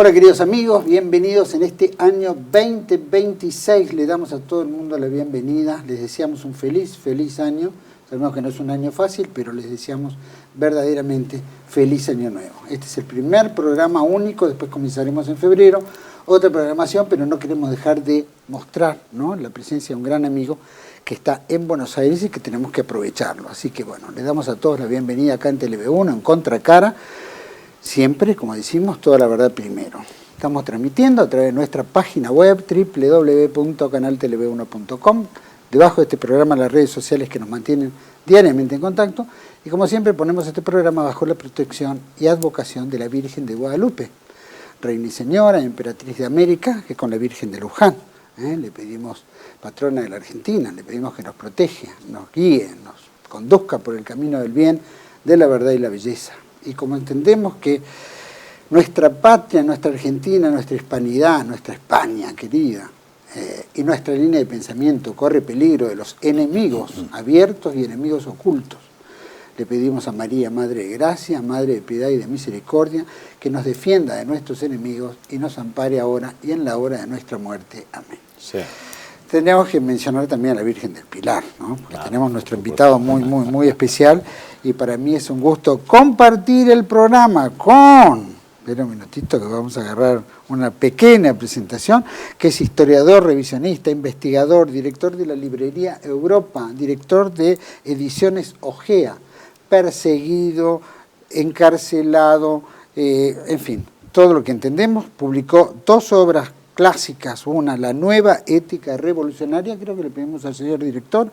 Hola queridos amigos, bienvenidos en este año 2026. Le damos a todo el mundo la bienvenida, les deseamos un feliz año. Sabemos que no es un año fácil, pero les deseamos verdaderamente feliz año nuevo. Este es el primer programa único, después comenzaremos en febrero otra programación, pero no queremos dejar de mostrar, ¿no?, la presencia de un gran amigo que está en Buenos Aires y que tenemos que aprovecharlo. Así que bueno, le damos a todos la bienvenida acá en TV1, en Contracara. Siempre, como decimos, toda la verdad primero. Estamos transmitiendo a través de nuestra página web www.canaltelev1.com. Debajo de este programa las redes sociales que nos mantienen diariamente en contacto. Y como siempre ponemos este programa bajo la protección y advocación de la Virgen de Guadalupe, Reina y Señora, Emperatriz de América, que con la Virgen de Luján. Le pedimos, patrona de la Argentina, le pedimos que nos proteja, nos guíe, nos conduzca por el camino del bien, de la verdad y la belleza. Y como entendemos que nuestra patria, nuestra Argentina, nuestra hispanidad, nuestra España querida, y nuestra línea de pensamiento corre peligro de los enemigos abiertos y enemigos ocultos, le pedimos a María, Madre de Gracia, Madre de Piedad y de Misericordia, que nos defienda de nuestros enemigos y nos ampare ahora y en la hora de nuestra muerte. Amén. Sí. Tenemos que mencionar también a la Virgen del Pilar, ¿no? Porque claro, tenemos nuestro invitado muy especial y para mí es un gusto compartir el programa con... Espera un minutito que vamos a agarrar una pequeña presentación, que es historiador, revisionista, investigador, director de la librería Europa, director de Ediciones Ogea, perseguido, encarcelado, en fin, todo lo que entendemos. Publicó 2 obras clásicas, una, La Nueva Ética Revolucionaria, creo que le pedimos al señor director,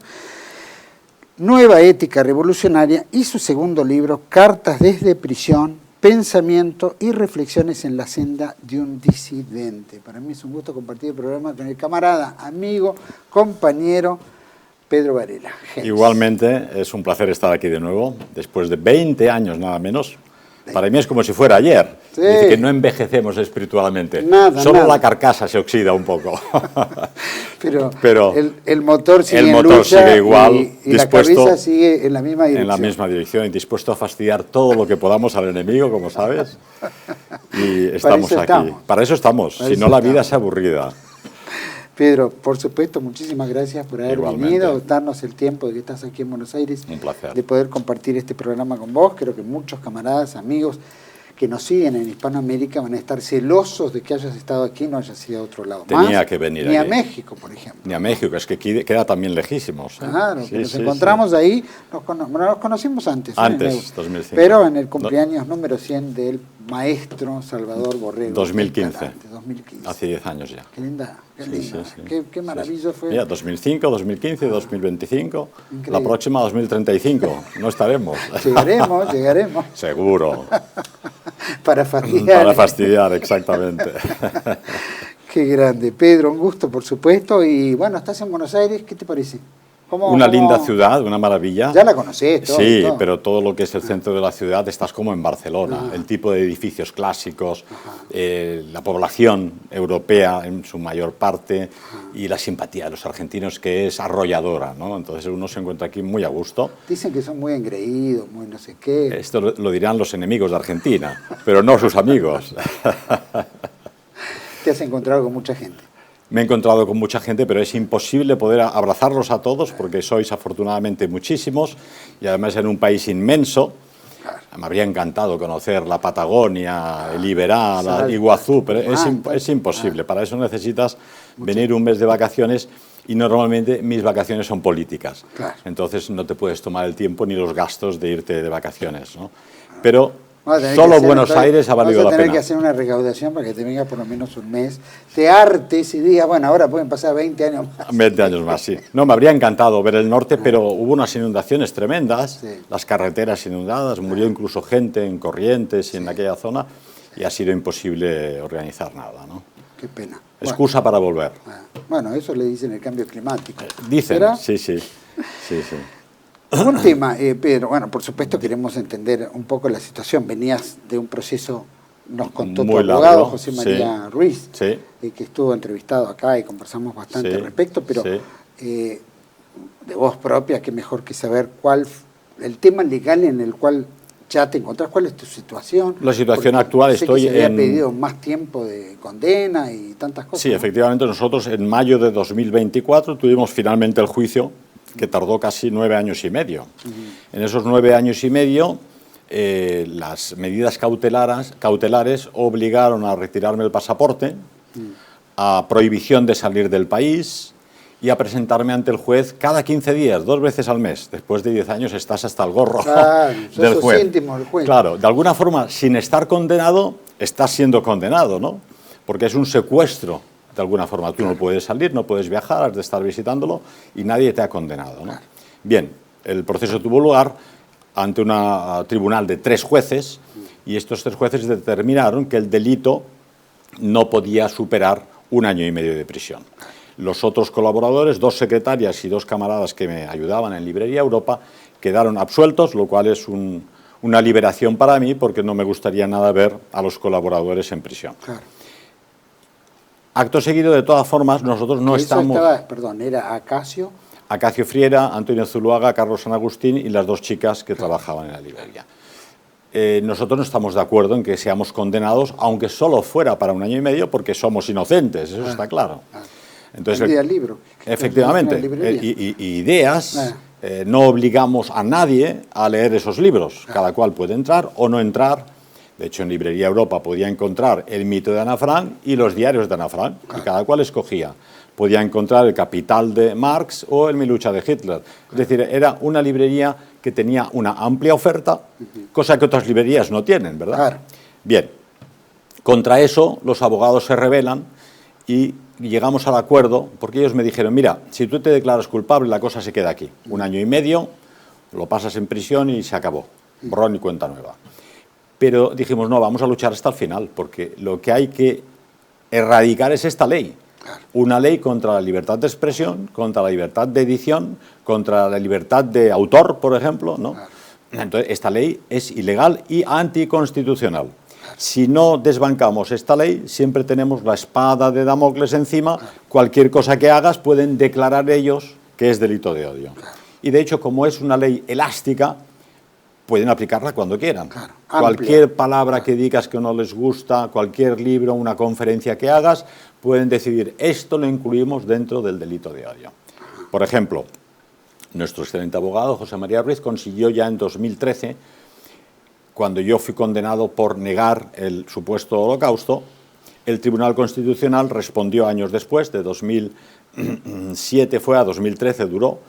Nueva Ética Revolucionaria, y su segundo libro, Cartas desde prisión, Pensamiento y reflexiones en la senda de un disidente. Para mí es un gusto compartir el programa con el camarada, amigo, compañero Pedro Varela. Igualmente, es un placer estar aquí de nuevo, después de 20 años nada menos. Para mí es como si fuera ayer. Sí. Dice que no envejecemos espiritualmente. Solo Nada. la carcasa se oxida un poco. Pero el motor sigue el en motor lucha sigue igual, y la cabeza sigue en la misma dirección. En la misma dirección y dispuesto a fastidiar todo lo que podamos al enemigo, como sabes. Y estamos aquí. Para eso estamos. Si no, la vida es aburrida. Pedro, por supuesto, muchísimas gracias por haber venido, darnos el tiempo de que estás aquí en Buenos Aires. Un placer. De poder compartir este programa con vos. Creo que muchos camaradas, amigos que nos siguen en Hispanoamérica van a estar celosos de que hayas estado aquí y no hayas ido a otro lado. Tenía que venir ni aquí. A México, por ejemplo. Ni a México, es que queda también lejísimos. Claro, sí, que nos encontramos ahí, nos conocimos antes. Antes, 2005. Pero en el cumpleaños número 100 del maestro Salvador Borrego. 2015. 2015. Hace 10 años ya. Qué linda, qué linda. Sí. Qué maravilloso fue. Mira, 2005, 2015, 2025, increíble. La próxima 2035, no estaremos. Llegaremos. Seguro. Para fastidiar. Para fastidiar, exactamente. Qué grande. Pedro, un gusto, por supuesto. Y bueno, estás en Buenos Aires, ¿qué te parece? Una linda ciudad, una maravilla. Ya la conocés, todo. Sí, pero todo lo que es el centro de la ciudad estás como en Barcelona. El tipo de edificios clásicos, la población europea en su mayor parte y la simpatía de los argentinos, que es arrolladora, ¿no? Entonces uno se encuentra aquí muy a gusto. Dicen que son muy engreídos, muy no sé qué. Esto lo dirán los enemigos de Argentina, pero no sus amigos. ¿Te has encontrado con mucha gente? Me he encontrado con mucha gente, pero es imposible poder abrazarlos a todos porque sois afortunadamente muchísimos y además en un país inmenso. Me habría encantado conocer la Patagonia, el Iberá, Iguazú, pero es imposible. Para eso necesitas venir un mes de vacaciones y normalmente mis vacaciones son políticas. Claro. Entonces no te puedes tomar el tiempo ni los gastos de irte de vacaciones, ¿no? Pero solo Buenos Aires ha valido la pena. Vas a tener que hacer una recaudación para que te venga por lo menos un mes, te hartes y digas, bueno, ahora pueden pasar 20 años más. 20 años más, sí. No, me habría encantado ver el norte, pero hubo unas inundaciones tremendas, las carreteras inundadas, murió incluso gente en Corrientes y en aquella zona, y ha sido imposible organizar nada, ¿no? Qué pena. Excusa para volver. Bueno, eso le dicen el cambio climático. Dicen, sí. Un tema, Pedro, bueno, por supuesto queremos entender un poco la situación. Venías de un proceso, nos contó tu abogado, José María Ruiz, que estuvo entrevistado acá y conversamos bastante al respecto, pero de voz propia, qué mejor que saber cuál el tema legal en el cual ya te encontrás. ¿Cuál es tu situación? La situación actual, sé estoy que se había en... pedido más tiempo de condena y tantas cosas. Sí, ¿no? efectivamente, nosotros en mayo de 2024 tuvimos finalmente el juicio, que tardó casi 9 años y medio. En esos 9 años y medio, las medidas cautelares obligaron a retirarme el pasaporte, a prohibición de salir del país y a presentarme ante el juez cada 15 días, 2 veces al mes. Después de 10 años estás hasta el gorro del juez. Íntimo del juez. Claro, de alguna forma, sin estar condenado, estás siendo condenado, ¿no? Porque es un secuestro, de alguna forma. Tú no puedes salir, no puedes viajar, has de estar visitándolo y nadie te ha condenado, ¿no? Bien, el proceso tuvo lugar ante un tribunal de 3 jueces y estos 3 jueces determinaron que el delito no podía superar 1 año y medio de prisión. Los otros colaboradores, 2 secretarias y 2 camaradas que me ayudaban en Librería Europa, quedaron absueltos, lo cual es una liberación para mí, porque no me gustaría nada ver a los colaboradores en prisión. Claro. Acto seguido, de todas formas, nosotros no estamos... Era Acacio. Acacio Friera, Antonio Zuluaga, Carlos San Agustín y las 2 chicas que trabajaban en la librería. Nosotros no estamos de acuerdo en que seamos condenados, aunque solo fuera para 1 año y medio, porque somos inocentes, eso está claro. Entonces, el libro. Efectivamente, y ideas, no obligamos a nadie a leer esos libros, cada cual puede entrar o no entrar. De hecho, en Librería Europa podía encontrar El mito de Ana Frank y los diarios de Ana Frank, y cada cual escogía. Podía encontrar El Capital de Marx o El Mi lucha de Hitler. Es decir, era una librería que tenía una amplia oferta, cosa que otras librerías no tienen, ¿verdad? Claro. Bien, contra eso los abogados se rebelan y llegamos al acuerdo, porque ellos me dijeron, mira, si tú te declaras culpable, la cosa se queda aquí. 1 año y medio, lo pasas en prisión y se acabó. Borrón y cuenta nueva. Pero dijimos, no, vamos a luchar hasta el final, porque lo que hay que erradicar es esta ley. Una ley contra la libertad de expresión, contra la libertad de edición, contra la libertad de autor, por ejemplo, ¿no? Entonces, esta ley es ilegal y anticonstitucional. Si no desbancamos esta ley, siempre tenemos la espada de Damocles encima. Cualquier cosa que hagas pueden declarar ellos que es delito de odio. Y de hecho, como es una ley elástica, pueden aplicarla cuando quieran. Claro, cualquier palabra que digas que no les gusta, cualquier libro, una conferencia que hagas, pueden decidir, esto lo incluimos dentro del delito de odio. Por ejemplo, nuestro excelente abogado, José María Ruiz, consiguió ya en 2013, cuando yo fui condenado por negar el supuesto holocausto, el Tribunal Constitucional respondió años después, de 2007 fue a 2013 duró.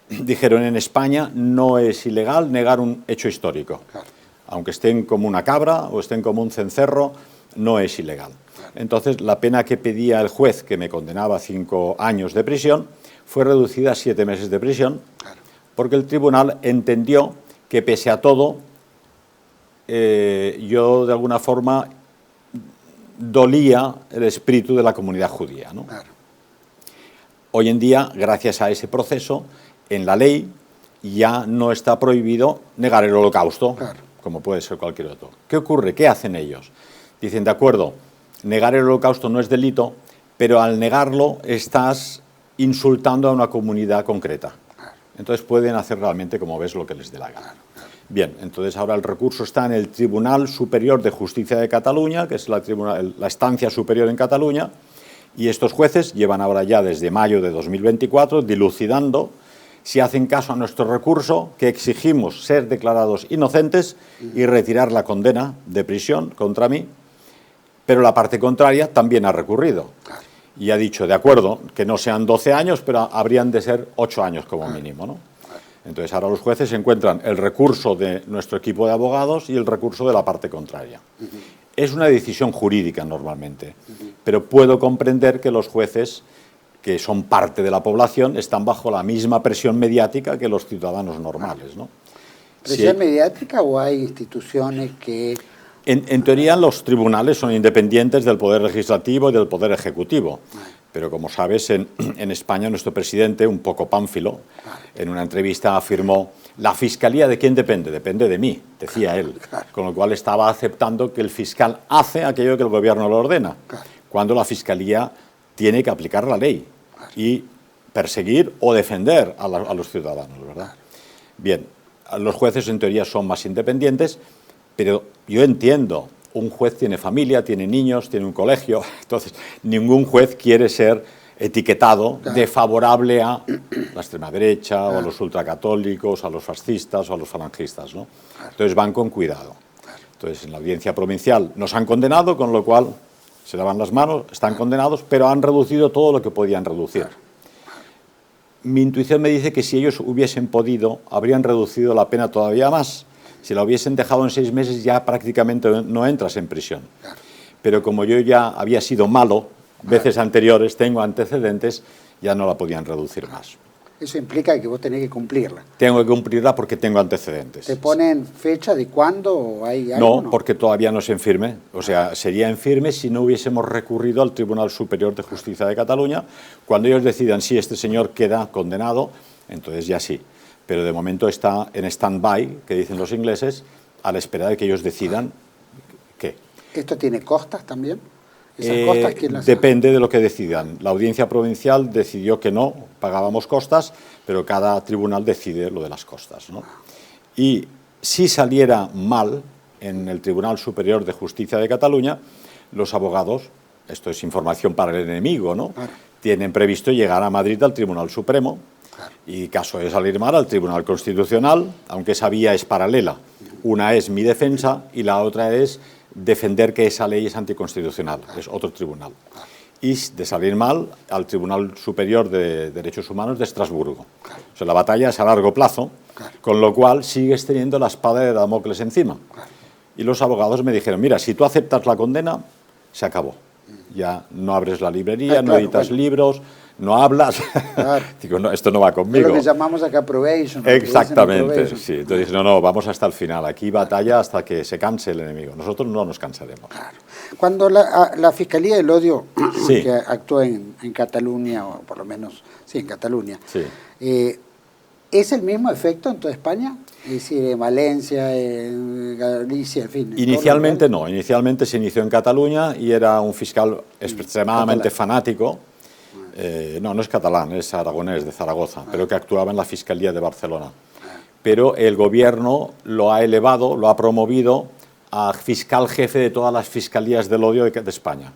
Dijeron, en España no es ilegal negar un hecho histórico. Claro. Aunque estén como una cabra o estén como un cencerro, no es ilegal. Claro. Entonces, la pena que pedía el juez, que me condenaba a 5 años de prisión, fue reducida a 7 meses de prisión, claro, porque el tribunal entendió que, pese a todo, yo, de alguna forma, dolía el espíritu de la comunidad judía, ¿no? Claro. Hoy en día, gracias a ese proceso, en la ley ya no está prohibido negar el holocausto, claro, como puede ser cualquier otro. ¿Qué ocurre? ¿Qué hacen ellos? Dicen, de acuerdo, negar el holocausto no es delito, pero al negarlo estás insultando a una comunidad concreta. Entonces pueden hacer realmente, como ves, lo que les dé la gana. Bien, entonces ahora el recurso está en el Tribunal Superior de Justicia de Cataluña, que es la instancia superior en Cataluña, y estos jueces llevan ahora ya desde mayo de 2024 dilucidando si hacen caso a nuestro recurso, que exigimos ser declarados inocentes y retirar la condena de prisión contra mí, pero la parte contraria también ha recurrido y ha dicho, de acuerdo, que no sean 12 años, pero habrían de ser 8 años como mínimo, ¿no? Entonces ahora los jueces encuentran el recurso de nuestro equipo de abogados y el recurso de la parte contraria. Es una decisión jurídica normalmente, pero puedo comprender que los jueces, que son parte de la población, están bajo la misma presión mediática que los ciudadanos normales, ¿no? ¿Presión mediática o hay instituciones que...? En teoría los tribunales son independientes del Poder Legislativo y del Poder Ejecutivo, pero como sabes, en España nuestro presidente, un poco pánfilo, en una entrevista afirmó, la Fiscalía ¿de quién depende? Depende de mí, decía él, con lo cual estaba aceptando que el fiscal hace aquello que el gobierno le ordena, cuando la Fiscalía tiene que aplicar la ley y perseguir o defender a los ciudadanos, ¿verdad? Bien, los jueces en teoría son más independientes, pero yo entiendo, un juez tiene familia, tiene niños, tiene un colegio, entonces ningún juez quiere ser etiquetado de favorable a la extrema derecha, o a los ultracatólicos, a los fascistas o a los falangistas, ¿no? Entonces van con cuidado. Entonces en la audiencia provincial nos han condenado, con lo cual se lavan las manos, están condenados, pero han reducido todo lo que podían reducir. Mi intuición me dice que si ellos hubiesen podido, habrían reducido la pena todavía más. Si la hubiesen dejado en 6 meses, ya prácticamente no entras en prisión. Pero como yo ya había sido malo veces anteriores, tengo antecedentes, ya no la podían reducir más. Eso implica que vos tenés que cumplirla. Tengo que cumplirla porque tengo antecedentes. ¿Te ponen fecha de cuándo o hay algo? No, porque todavía no es en firme. O sea, sería en firme si no hubiésemos recurrido al Tribunal Superior de Justicia de Cataluña. Cuando ellos decidan si este señor queda condenado, entonces ya sí. Pero de momento está en stand-by, que dicen los ingleses, a la espera de que ellos decidan qué. ¿Esto tiene costas también? ¿Esas costas quién las depende de lo que decidan. La audiencia provincial decidió que no, pagábamos costas, pero cada tribunal decide lo de las costas, ¿no? Y si saliera mal en el Tribunal Superior de Justicia de Cataluña, los abogados, esto es información para el enemigo, ¿no? Tienen previsto llegar a Madrid al Tribunal Supremo, y caso de salir mal al Tribunal Constitucional, aunque esa vía es paralela. Una es mi defensa y la otra es defender que esa ley es anticonstitucional, es otro tribunal. Y de salir mal al Tribunal Superior de Derechos Humanos de Estrasburgo. O sea, la batalla es a largo plazo, con lo cual sigues teniendo la espada de Damocles encima. Y los abogados me dijeron, mira, si tú aceptas la condena, se acabó. Ya no abres la librería, no editas libros, no hablas. Digo, no, esto no va conmigo. Es lo que llamamos acá probation. Exactamente, sí. Entonces, no, vamos hasta el final. Aquí batalla hasta que se canse el enemigo. Nosotros no nos cansaremos. Claro. Cuando la Fiscalía del Odio, sí, que actúa en Cataluña, o por lo menos, sí, en Cataluña, sí, ¿es el mismo efecto en toda España? Es decir, en Valencia, en Galicia, en fin. Inicialmente no. Inicialmente se inició en Cataluña y era un fiscal extremadamente fanático. No es catalán, es aragonés, de Zaragoza, pero que actuaba en la Fiscalía de Barcelona. Pero el gobierno lo ha elevado, lo ha promovido a fiscal jefe de todas las fiscalías del odio de España.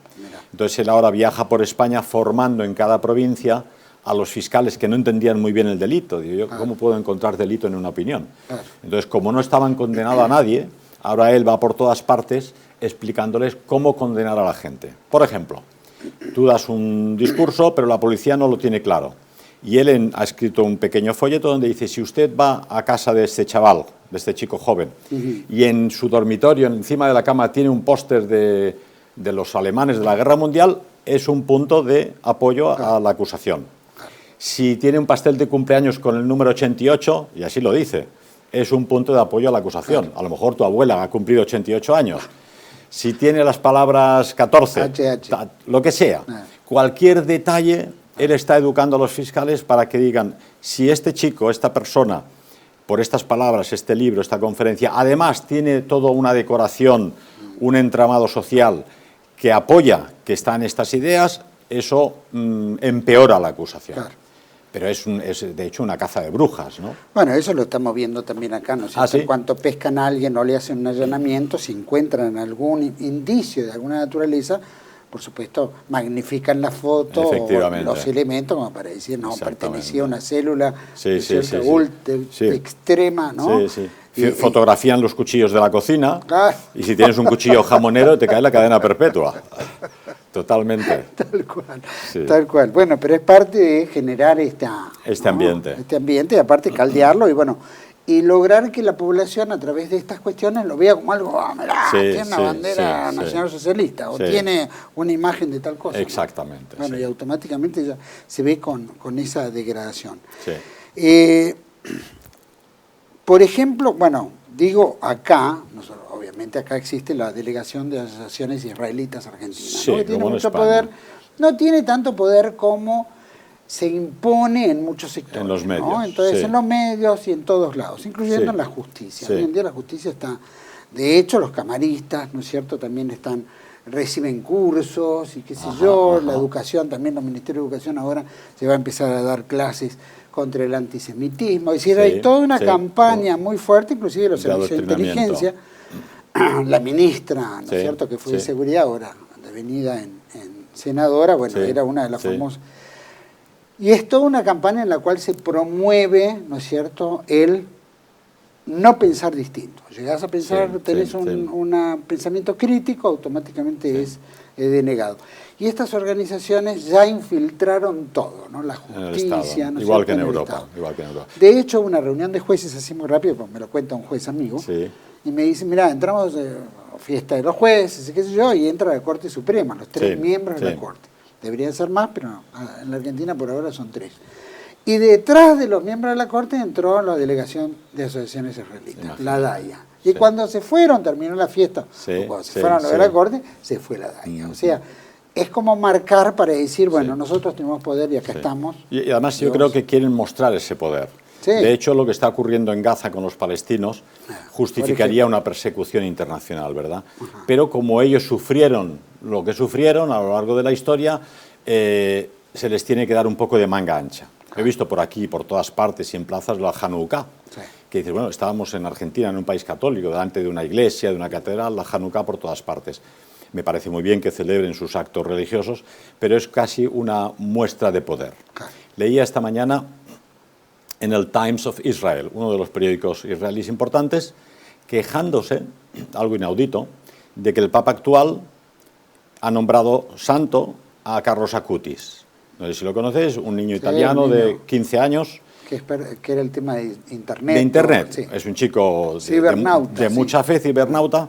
Entonces él ahora viaja por España formando en cada provincia a los fiscales que no entendían muy bien el delito. Digo yo, ¿cómo puedo encontrar delito en una opinión? Entonces, como no estaban condenando a nadie, ahora él va por todas partes explicándoles cómo condenar a la gente. Por ejemplo, tú das un discurso, pero la policía no lo tiene claro. Y él ha escrito un pequeño folleto donde dice, si usted va a casa de este chaval, de este chico joven, y en su dormitorio, encima de la cama, tiene un póster de los alemanes de la Guerra Mundial, es un punto de apoyo a la acusación. Si tiene un pastel de cumpleaños con el número 88, y así lo dice, es un punto de apoyo a la acusación. A lo mejor tu abuela ha cumplido 88 años. Si tiene las palabras 14, lo que sea, cualquier detalle, él está educando a los fiscales para que digan, si este chico, esta persona, por estas palabras, este libro, esta conferencia, además tiene toda una decoración, un entramado social que apoya que están estas ideas, eso empeora la acusación. Claro. Pero es de hecho una caza de brujas, ¿no? Bueno, eso lo estamos viendo también acá, ¿no? ¿Sí? En cuanto pescan a alguien o le hacen un allanamiento, si encuentran algún indicio de alguna naturaleza, por supuesto, magnifican la foto o los elementos como para decir, no, pertenecía a una célula extrema, ¿no? Sí, sí. Fotografían los cuchillos de la cocina y si tienes un cuchillo jamonero te cae la cadena perpetua. Totalmente. Tal cual. Bueno, pero es parte de generar este ambiente y aparte caldearlo y bueno, y lograr que la población a través de estas cuestiones lo vea como algo, tiene una bandera nacional socialista o tiene una imagen de tal cosa. Exactamente. ¿No? Bueno, y automáticamente ya se ve con esa degradación. Sí. Por ejemplo, bueno, digo acá, obviamente acá existe la Delegación de Asociaciones Israelitas Argentinas, ¿no? Que tiene mucho poder, no tiene tanto poder como se impone en muchos sectores. En los medios. ¿no? Entonces, en los medios y en todos lados, incluyendo en la justicia. Hoy en día la justicia está, de hecho, los camaristas, ¿no es cierto?, también están reciben cursos y qué sé Ajá, yo, ajá. la educación, también los ministerios de educación ahora se va a empezar a dar clases contra el antisemitismo. Es decir, Sí, hay toda una sí, campaña muy fuerte, inclusive los de servicios de adoctrinamiento. inteligencia. La ministra, ¿no es Sí, cierto?, que fue de sí. seguridad, ahora devenida en senadora, bueno, Sí, era una de las sí. famosas. Y es toda una campaña en la cual se promueve, ¿no es cierto?, el no pensar distinto. Llegás a pensar, Sí, tenés sí, un pensamiento crítico, automáticamente Sí. es denegado. Y estas organizaciones ya infiltraron todo, ¿no? La En el justicia, Estado, ¿no es igual cierto?, que en el Europa, Estado. igual que en Europa. De hecho, una reunión de jueces, así muy rápido, pues me lo cuenta un juez amigo, Sí. y me dice, mira, entramos a fiesta de los jueces, y qué sé yo, y entra la Corte Suprema, los 3 Sí, miembros de sí. la Corte. Deberían ser más, pero no, en la Argentina por ahora son 3. Y detrás de los miembros de la Corte entró la Delegación de Asociaciones Israelitas, Imagínate. la DAIA. Y Sí. cuando se fueron, terminó la fiesta, Sí, o cuando se sí, fueron a lo de sí. la Corte, se fue la DAIA. O sea, es como marcar para decir, bueno, Sí. nosotros tenemos poder y acá Sí. estamos. Y además yo Dios. creo que quieren mostrar ese poder. Sí. De hecho, lo que está ocurriendo en Gaza con los palestinos justificaría una persecución internacional, ¿verdad? Pero como ellos sufrieron lo que sufrieron a lo largo de la historia, se les tiene que dar un poco de manga ancha. He visto por aquí, por todas partes y en plazas, la Hanukkah, Sí. que dices, bueno, estábamos en Argentina, en un país católico, delante de una iglesia, de una catedral, la Hanukkah por todas partes. Me parece muy bien que celebren sus actos religiosos, pero es casi una muestra de poder. Claro. Leía esta mañana en el Times of Israel, uno de los periódicos israelíes importantes, quejándose, algo inaudito, de que el Papa actual ha nombrado santo a Carlos Acutis. No sé si lo conocéis, un niño italiano un niño. de 15 años. Que era el tema de Internet. De Internet. Sí. Es un chico Cibernauta, de sí. mucha fe, cibernauta,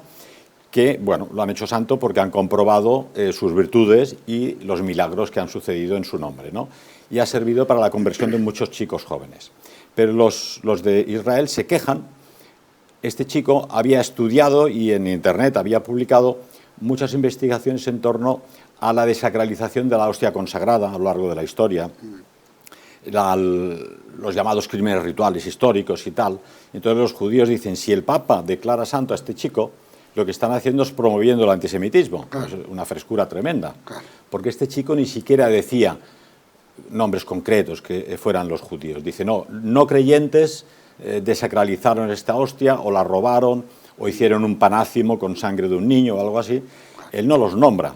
que, bueno, lo han hecho santo porque han comprobado sus virtudes y los milagros que han sucedido en su nombre, ¿no? Y ha servido para la conversión de muchos chicos jóvenes. Pero los de Israel se quejan. Este chico había estudiado y en Internet había publicado muchas investigaciones en torno a la desacralización de la hostia consagrada a lo largo de la historia, los llamados crímenes rituales históricos y tal. Entonces los judíos dicen, si el Papa declara santo a este chico, lo que están haciendo es promoviendo el antisemitismo. Claro. Es una frescura tremenda. Claro. Porque este chico ni siquiera decía nombres concretos que fueran los judíos. Dice, no creyentes desacralizaron esta hostia o la robaron o hicieron un panácimo con sangre de un niño o algo así. Él no los nombra,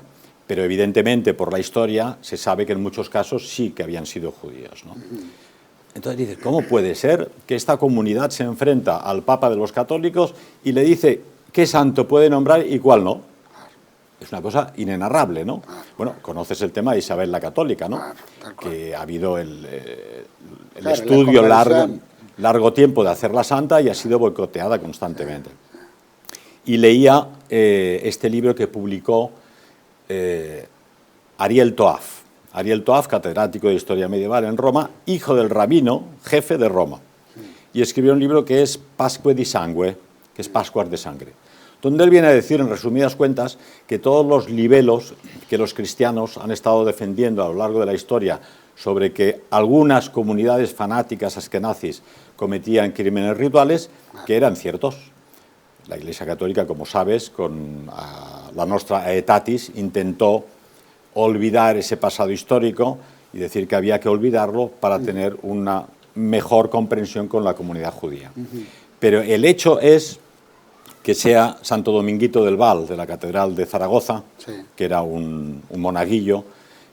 pero evidentemente por la historia se sabe que en muchos casos sí que habían sido judíos, ¿no? Entonces dice, ¿cómo puede ser que esta comunidad se enfrenta al Papa de los católicos y le dice qué santo puede nombrar y cuál no? Es una cosa inenarrable, ¿no? Bueno, conoces el tema de Isabel la Católica, ¿no? Claro, tal cual. Que ha habido el Claro, estudio la conversión. largo tiempo de hacerla santa y ha sido boicoteada constantemente. Y leía este libro que publicó Ariel Toaf. Ariel Toaf, catedrático de Historia Medieval en Roma, hijo del rabino, jefe de Roma. Y escribió un libro que es Pasque di Sangue, que es Pascuas de Sangre, donde él viene a decir, en resumidas cuentas, que todos los libelos que los cristianos han estado defendiendo a lo largo de la historia sobre que algunas comunidades fanáticas askenazis cometían crímenes rituales, que eran ciertos. La Iglesia Católica, como sabes, con la Nostra Aetatis, intentó olvidar ese pasado histórico y decir que había que olvidarlo para tener una mejor comprensión con la comunidad judía. Pero el hecho es que sea Santo Dominguito del Val, de la Catedral de Zaragoza, Sí. que era un monaguillo,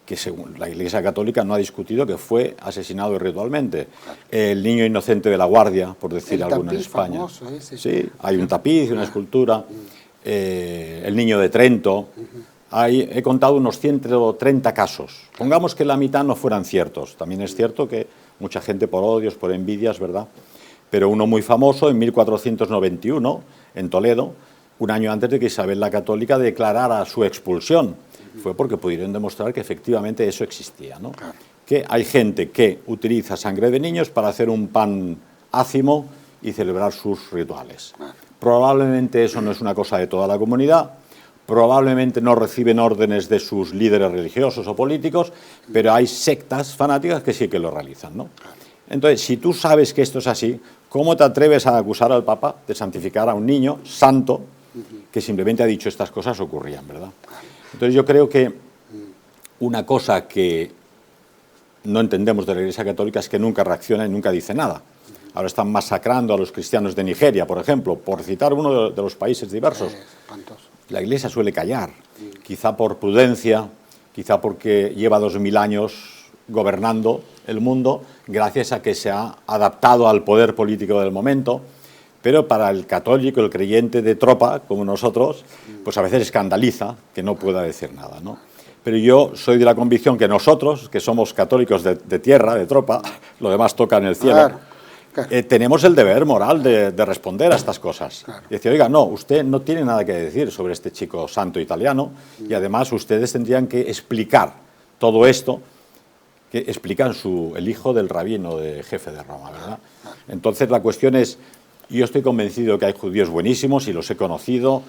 que según la Iglesia Católica no ha discutido que fue asesinado ritualmente. El niño inocente de la Guardia, por decir El alguno en tapiz España. famoso ese. Sí, hay un tapiz, una escultura. El niño de Trento. He contado unos 130 casos. Pongamos que la mitad no fueran ciertos. También es cierto que mucha gente por odios, por envidias, ¿verdad? Pero uno muy famoso, en 1491, en Toledo, un año antes de que Isabel la Católica declarara su expulsión. Fue porque pudieron demostrar que efectivamente eso existía, ¿no? Que hay gente que utiliza sangre de niños para hacer un pan ácimo y celebrar sus rituales. Probablemente eso no es una cosa de toda la comunidad, probablemente no reciben órdenes de sus líderes religiosos o políticos, pero hay sectas fanáticas que sí que lo realizan, ¿no? Entonces, si tú sabes que esto es así, ¿cómo te atreves a acusar al Papa de santificar a un niño santo que simplemente ha dicho estas cosas ocurrían, ¿verdad? Entonces yo creo que una cosa que no entendemos de la Iglesia Católica es que nunca reacciona y nunca dice nada. Ahora están masacrando a los cristianos de Nigeria, por ejemplo, por citar uno de los países diversos. La Iglesia suele callar, quizá por prudencia, quizá porque lleva 2000 años gobernando el mundo, gracias a que se ha adaptado al poder político del momento, pero para el católico, el creyente de tropa, como nosotros, pues a veces escandaliza que no pueda decir nada, ¿no? Pero yo soy de la convicción que nosotros, que somos católicos de tierra, de tropa, lo demás toca en el cielo, claro. Tenemos el deber moral de responder a estas cosas. Claro. Y decir, oiga, no, usted no tiene nada que decir sobre este chico santo italiano y además ustedes tendrían que explicar todo esto que explican el hijo del rabino de jefe de Roma, ¿verdad? Entonces la cuestión es, yo estoy convencido que hay judíos buenísimos y los he conocido,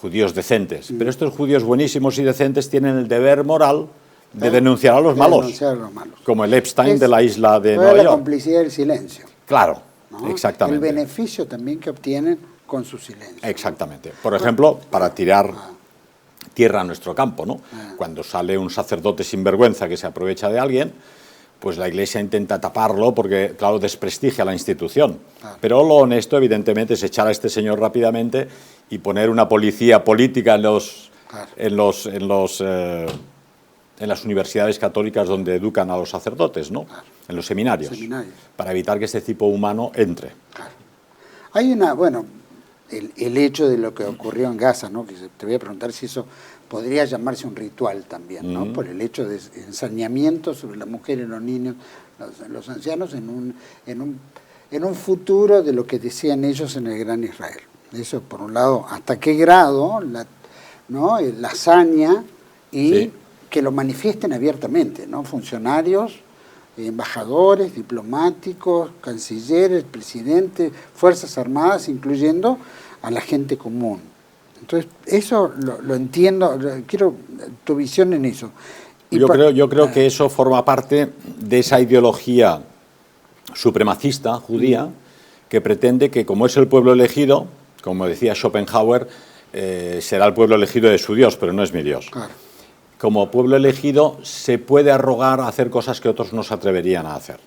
judíos decentes, pero estos judíos buenísimos y decentes tienen el deber moral de denunciar a los malos, como el Epstein de la isla de Nueva York. La complicidad del silencio. Claro, ¿no? Exactamente. El beneficio también que obtienen con su silencio. Exactamente. Por ejemplo, para tirar tierra a nuestro campo, ¿no? Cuando sale un sacerdote sinvergüenza que se aprovecha de alguien, pues la Iglesia intenta taparlo porque, claro, desprestigia la institución. Pero lo honesto, evidentemente, es echar a este señor rápidamente y poner una policía política en las universidades católicas donde educan a los sacerdotes, ¿no? En los seminarios, para evitar que este tipo humano entre. Hay el hecho de lo que ocurrió en Gaza, ¿no? Que te voy a preguntar si eso podría llamarse un ritual también, ¿no? Por el hecho de ensañamiento sobre la mujer y los niños, los ancianos, en un futuro de lo que decían ellos en el Gran Israel. Eso, por un lado, hasta qué grado la hazaña y que lo manifiesten abiertamente, ¿no? Funcionarios, embajadores, diplomáticos, cancilleres, presidentes, fuerzas armadas, incluyendo a la gente común. Entonces, eso lo entiendo, quiero tu visión en eso. Yo creo que eso forma parte de esa ideología supremacista judía que pretende que, como es el pueblo elegido, como decía Schopenhauer, será el pueblo elegido de su Dios, pero no es mi Dios. Claro. Como pueblo elegido se puede arrogar a hacer cosas que otros no se atreverían a hacer.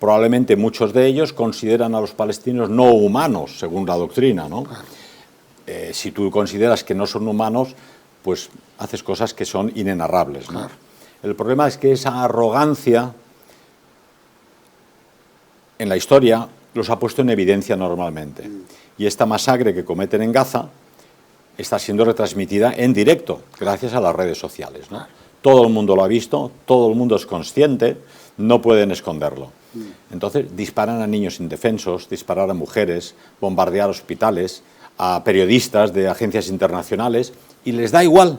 Probablemente muchos de ellos consideran a los palestinos no humanos, según la doctrina, ¿no? Claro. Si tú consideras que no son humanos, pues haces cosas que son inenarrables, ¿no? Claro. El problema es que esa arrogancia en la historia los ha puesto en evidencia normalmente. Y esta masacre que cometen en Gaza está siendo retransmitida en directo, gracias a las redes sociales, ¿no? Todo el mundo lo ha visto, todo el mundo es consciente, no pueden esconderlo. Entonces disparan a niños indefensos, disparan a mujeres, bombardear hospitales, a periodistas de agencias internacionales, y les da igual,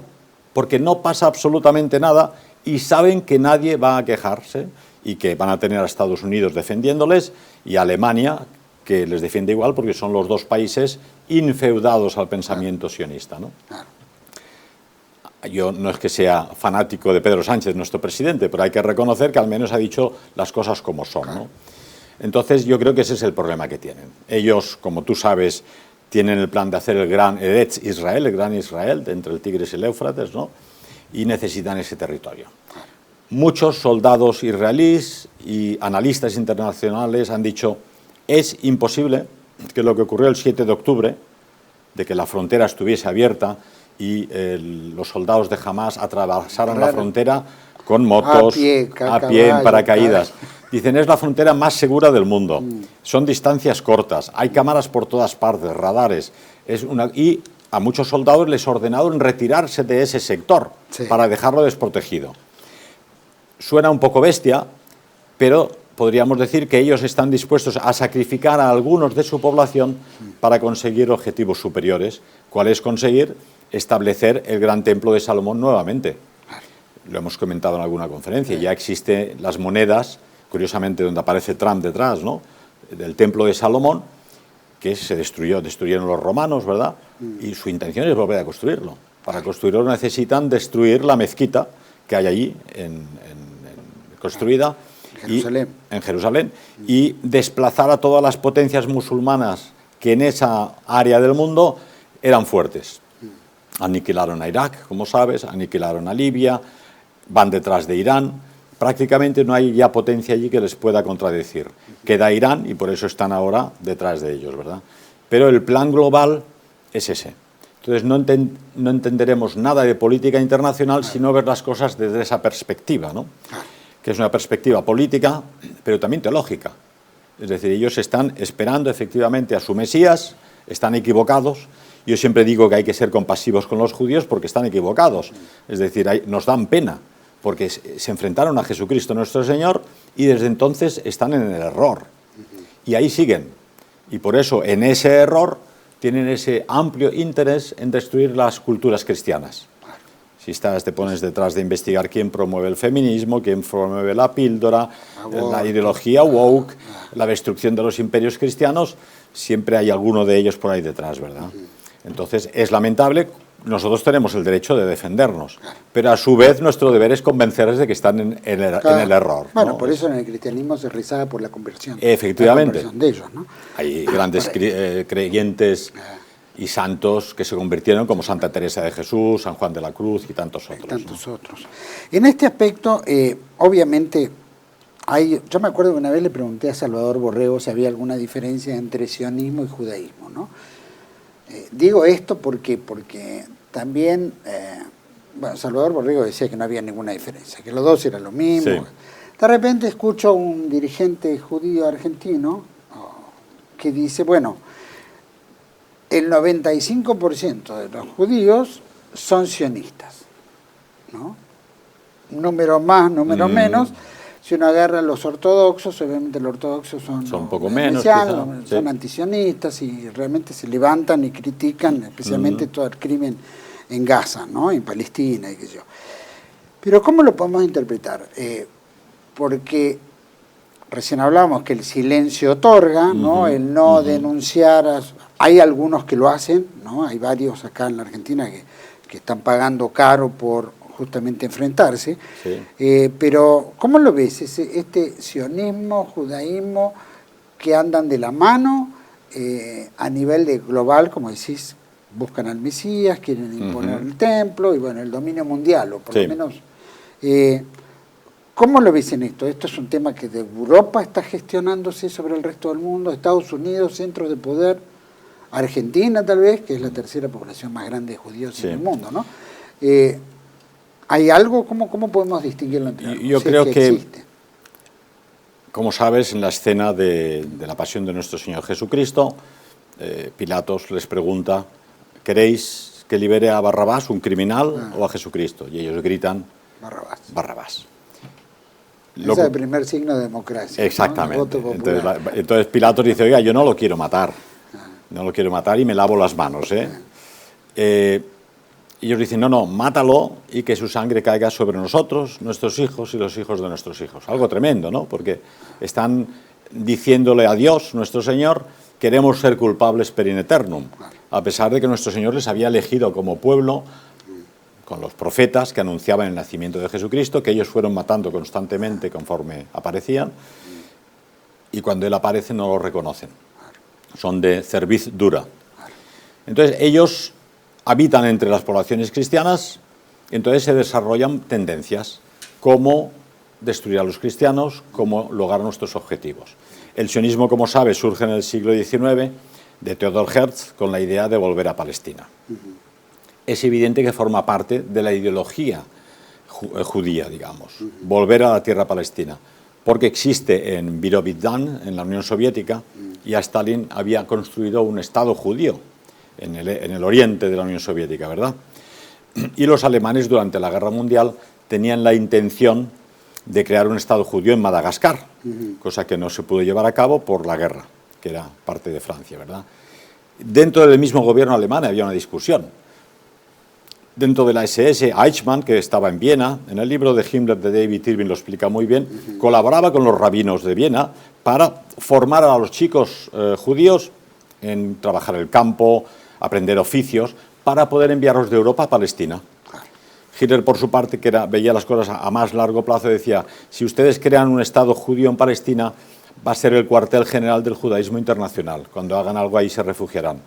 porque no pasa absolutamente nada y saben que nadie va a quejarse y que van a tener a Estados Unidos defendiéndoles y a Alemania, que les defiende igual porque son los dos países infeudados al pensamiento sionista, ¿no? Yo no es que sea fanático de Pedro Sánchez, nuestro presidente, pero hay que reconocer que al menos ha dicho las cosas como son, ¿no? Entonces yo creo que ese es el problema que tienen. Ellos, como tú sabes, tienen el plan de hacer el gran Eretz Israel, el gran Israel, entre el Tigris y el Éufrates, ¿no? Y necesitan ese territorio. Muchos soldados israelíes y analistas internacionales han dicho: es imposible que lo que ocurrió el 7 de octubre, de que la frontera estuviese abierta y los soldados de Hamás atravesaran la frontera con motos, a pie en paracaídas. Dicen, es la frontera más segura del mundo. Son distancias cortas, hay cámaras por todas partes, radares. Y a muchos soldados les ordenaron retirarse de ese sector para dejarlo desprotegido. Suena un poco bestia, pero podríamos decir que ellos están dispuestos a sacrificar a algunos de su población para conseguir objetivos superiores. ¿Cuál es conseguir? Establecer el gran templo de Salomón nuevamente. Lo hemos comentado en alguna conferencia. Ya existen las monedas, curiosamente donde aparece Trump detrás, ¿no?, del templo de Salomón, que se destruyeron los romanos, ¿verdad? Y su intención es volver a construirlo. Para construirlo necesitan destruir la mezquita que hay allí construida en Jerusalén, y desplazar a todas las potencias musulmanas que en esa área del mundo eran fuertes. aniquilaron a Irak, como sabes, aniquilaron a Libia, van detrás de Irán. Prácticamente no hay ya potencia allí que les pueda contradecir. Queda Irán y por eso están ahora detrás de ellos, ¿verdad? Pero el plan global es ese. Entonces no entenderemos nada de política internacional si no ver las cosas desde esa perspectiva, ¿no? Que es una perspectiva política, pero también teológica. Es decir, ellos están esperando efectivamente a su Mesías, están equivocados. Yo siempre digo que hay que ser compasivos con los judíos porque están equivocados. Es decir, nos dan pena, porque se enfrentaron a Jesucristo nuestro Señor y desde entonces están en el error. Y ahí siguen. Y por eso, en ese error, tienen ese amplio interés en destruir las culturas cristianas. Si te pones detrás de investigar quién promueve el feminismo, quién promueve la píldora, la ideología woke, la destrucción de los imperios cristianos, siempre hay alguno de ellos por ahí detrás, ¿verdad? Entonces, es lamentable. Nosotros tenemos el derecho de defendernos, pero a su vez nuestro deber es convencerles de que están en el error. Bueno, ¿no? por eso en el cristianismo se rezaba por la conversión. Efectivamente. La conversión de ellos, ¿no? Hay grandes creyentes y santos que se convirtieron, como Santa Teresa de Jesús, San Juan de la Cruz y tantos otros. Tantos otros. En este aspecto, obviamente, yo me acuerdo que una vez le pregunté a Salvador Borrego si había alguna diferencia entre sionismo y judaísmo, ¿no? Digo esto porque también, Salvador Borrego decía que no había ninguna diferencia, que los dos eran lo mismo. Sí. De repente escucho a un dirigente judío argentino que dice, bueno, el 95% de los judíos son sionistas, ¿no? Número más, número menos. Si uno agarra a los ortodoxos, obviamente los ortodoxos son un poco menos, son antisionistas y realmente se levantan y critican especialmente todo el crimen en Gaza, ¿no? En Palestina y qué sé yo. Pero ¿cómo lo podemos interpretar? Porque recién hablábamos que el silencio otorga, ¿no? El no denunciar, hay algunos que lo hacen, ¿no? Hay varios acá en la Argentina que están pagando caro por justamente enfrentarse, pero ¿cómo lo ves? Este sionismo, judaísmo, que andan de la mano a nivel de global, como decís, buscan al Mesías, quieren imponer el templo y bueno, el dominio mundial, o por lo menos. ¿Cómo lo ves en esto? ¿Esto es un tema que de Europa está gestionándose sobre el resto del mundo? ¿Estados Unidos, centros de poder? ¿Argentina tal vez, que es la tercera población más grande de judíos en el mundo, ¿no? ¿Hay algo? ¿Cómo podemos distinguirlo entre algo? Yo creo que existe. Como sabes, en la escena de la pasión de nuestro Señor Jesucristo, Pilatos les pregunta, ¿queréis que libere a Barrabás, un criminal, o a Jesucristo? Y ellos gritan, Barrabás. Ese es el primer signo de democracia. Exactamente. ¿No? Entonces Pilatos dice, oiga, yo no lo quiero matar. No lo quiero matar y me lavo las manos. Y ellos dicen, no, mátalo y que su sangre caiga sobre nosotros, nuestros hijos y los hijos de nuestros hijos. Algo tremendo, ¿no? Porque están diciéndole a Dios, nuestro Señor, queremos ser culpables per in eternum, a pesar de que nuestro Señor les había elegido como pueblo con los profetas que anunciaban el nacimiento de Jesucristo, que ellos fueron matando constantemente conforme aparecían, y cuando Él aparece no lo reconocen. Son de cerviz dura. Entonces ellos habitan entre las poblaciones cristianas, y entonces se desarrollan tendencias, cómo destruir a los cristianos, cómo lograr nuestros objetivos. El sionismo, como sabes, surge en el siglo XIX de Theodor Herzl con la idea de volver a Palestina. Es evidente que forma parte de la ideología judía, digamos, volver a la tierra palestina, porque existe en Birobidzhan, en la Unión Soviética, ya Stalin había construido un Estado judío en el oriente de la Unión Soviética, ¿verdad? Y los alemanes durante la Guerra Mundial tenían la intención de crear un Estado judío en Madagascar, cosa que no se pudo llevar a cabo por la guerra, que era parte de Francia, ¿verdad? Dentro del mismo gobierno alemán había una discusión. Dentro de la SS, Eichmann, que estaba en Viena, en el libro de Himmler de David Irving lo explica muy bien, colaboraba con los rabinos de Viena para formar a los chicos judíos en trabajar el campo, aprender oficios, para poder enviarlos de Europa a Palestina. Hitler, por su parte, que veía las cosas a más largo plazo, decía, si ustedes crean un Estado judío en Palestina, va a ser el cuartel general del judaísmo internacional. Cuando hagan algo ahí se refugiarán.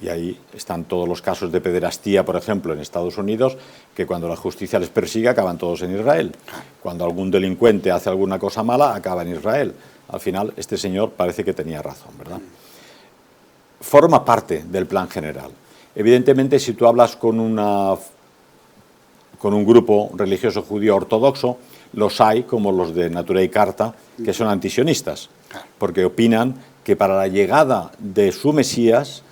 Y ahí están todos los casos de pederastía, por ejemplo, en Estados Unidos, que cuando la justicia les persigue acaban todos en Israel. Cuando algún delincuente hace alguna cosa mala, acaba en Israel. Al final, este señor parece que tenía razón, ¿verdad? Forma parte del plan general. Evidentemente, si tú hablas con un grupo religioso judío ortodoxo, los hay, como los de Natura y Carta, que son antisionistas, porque opinan que para la llegada de su Mesías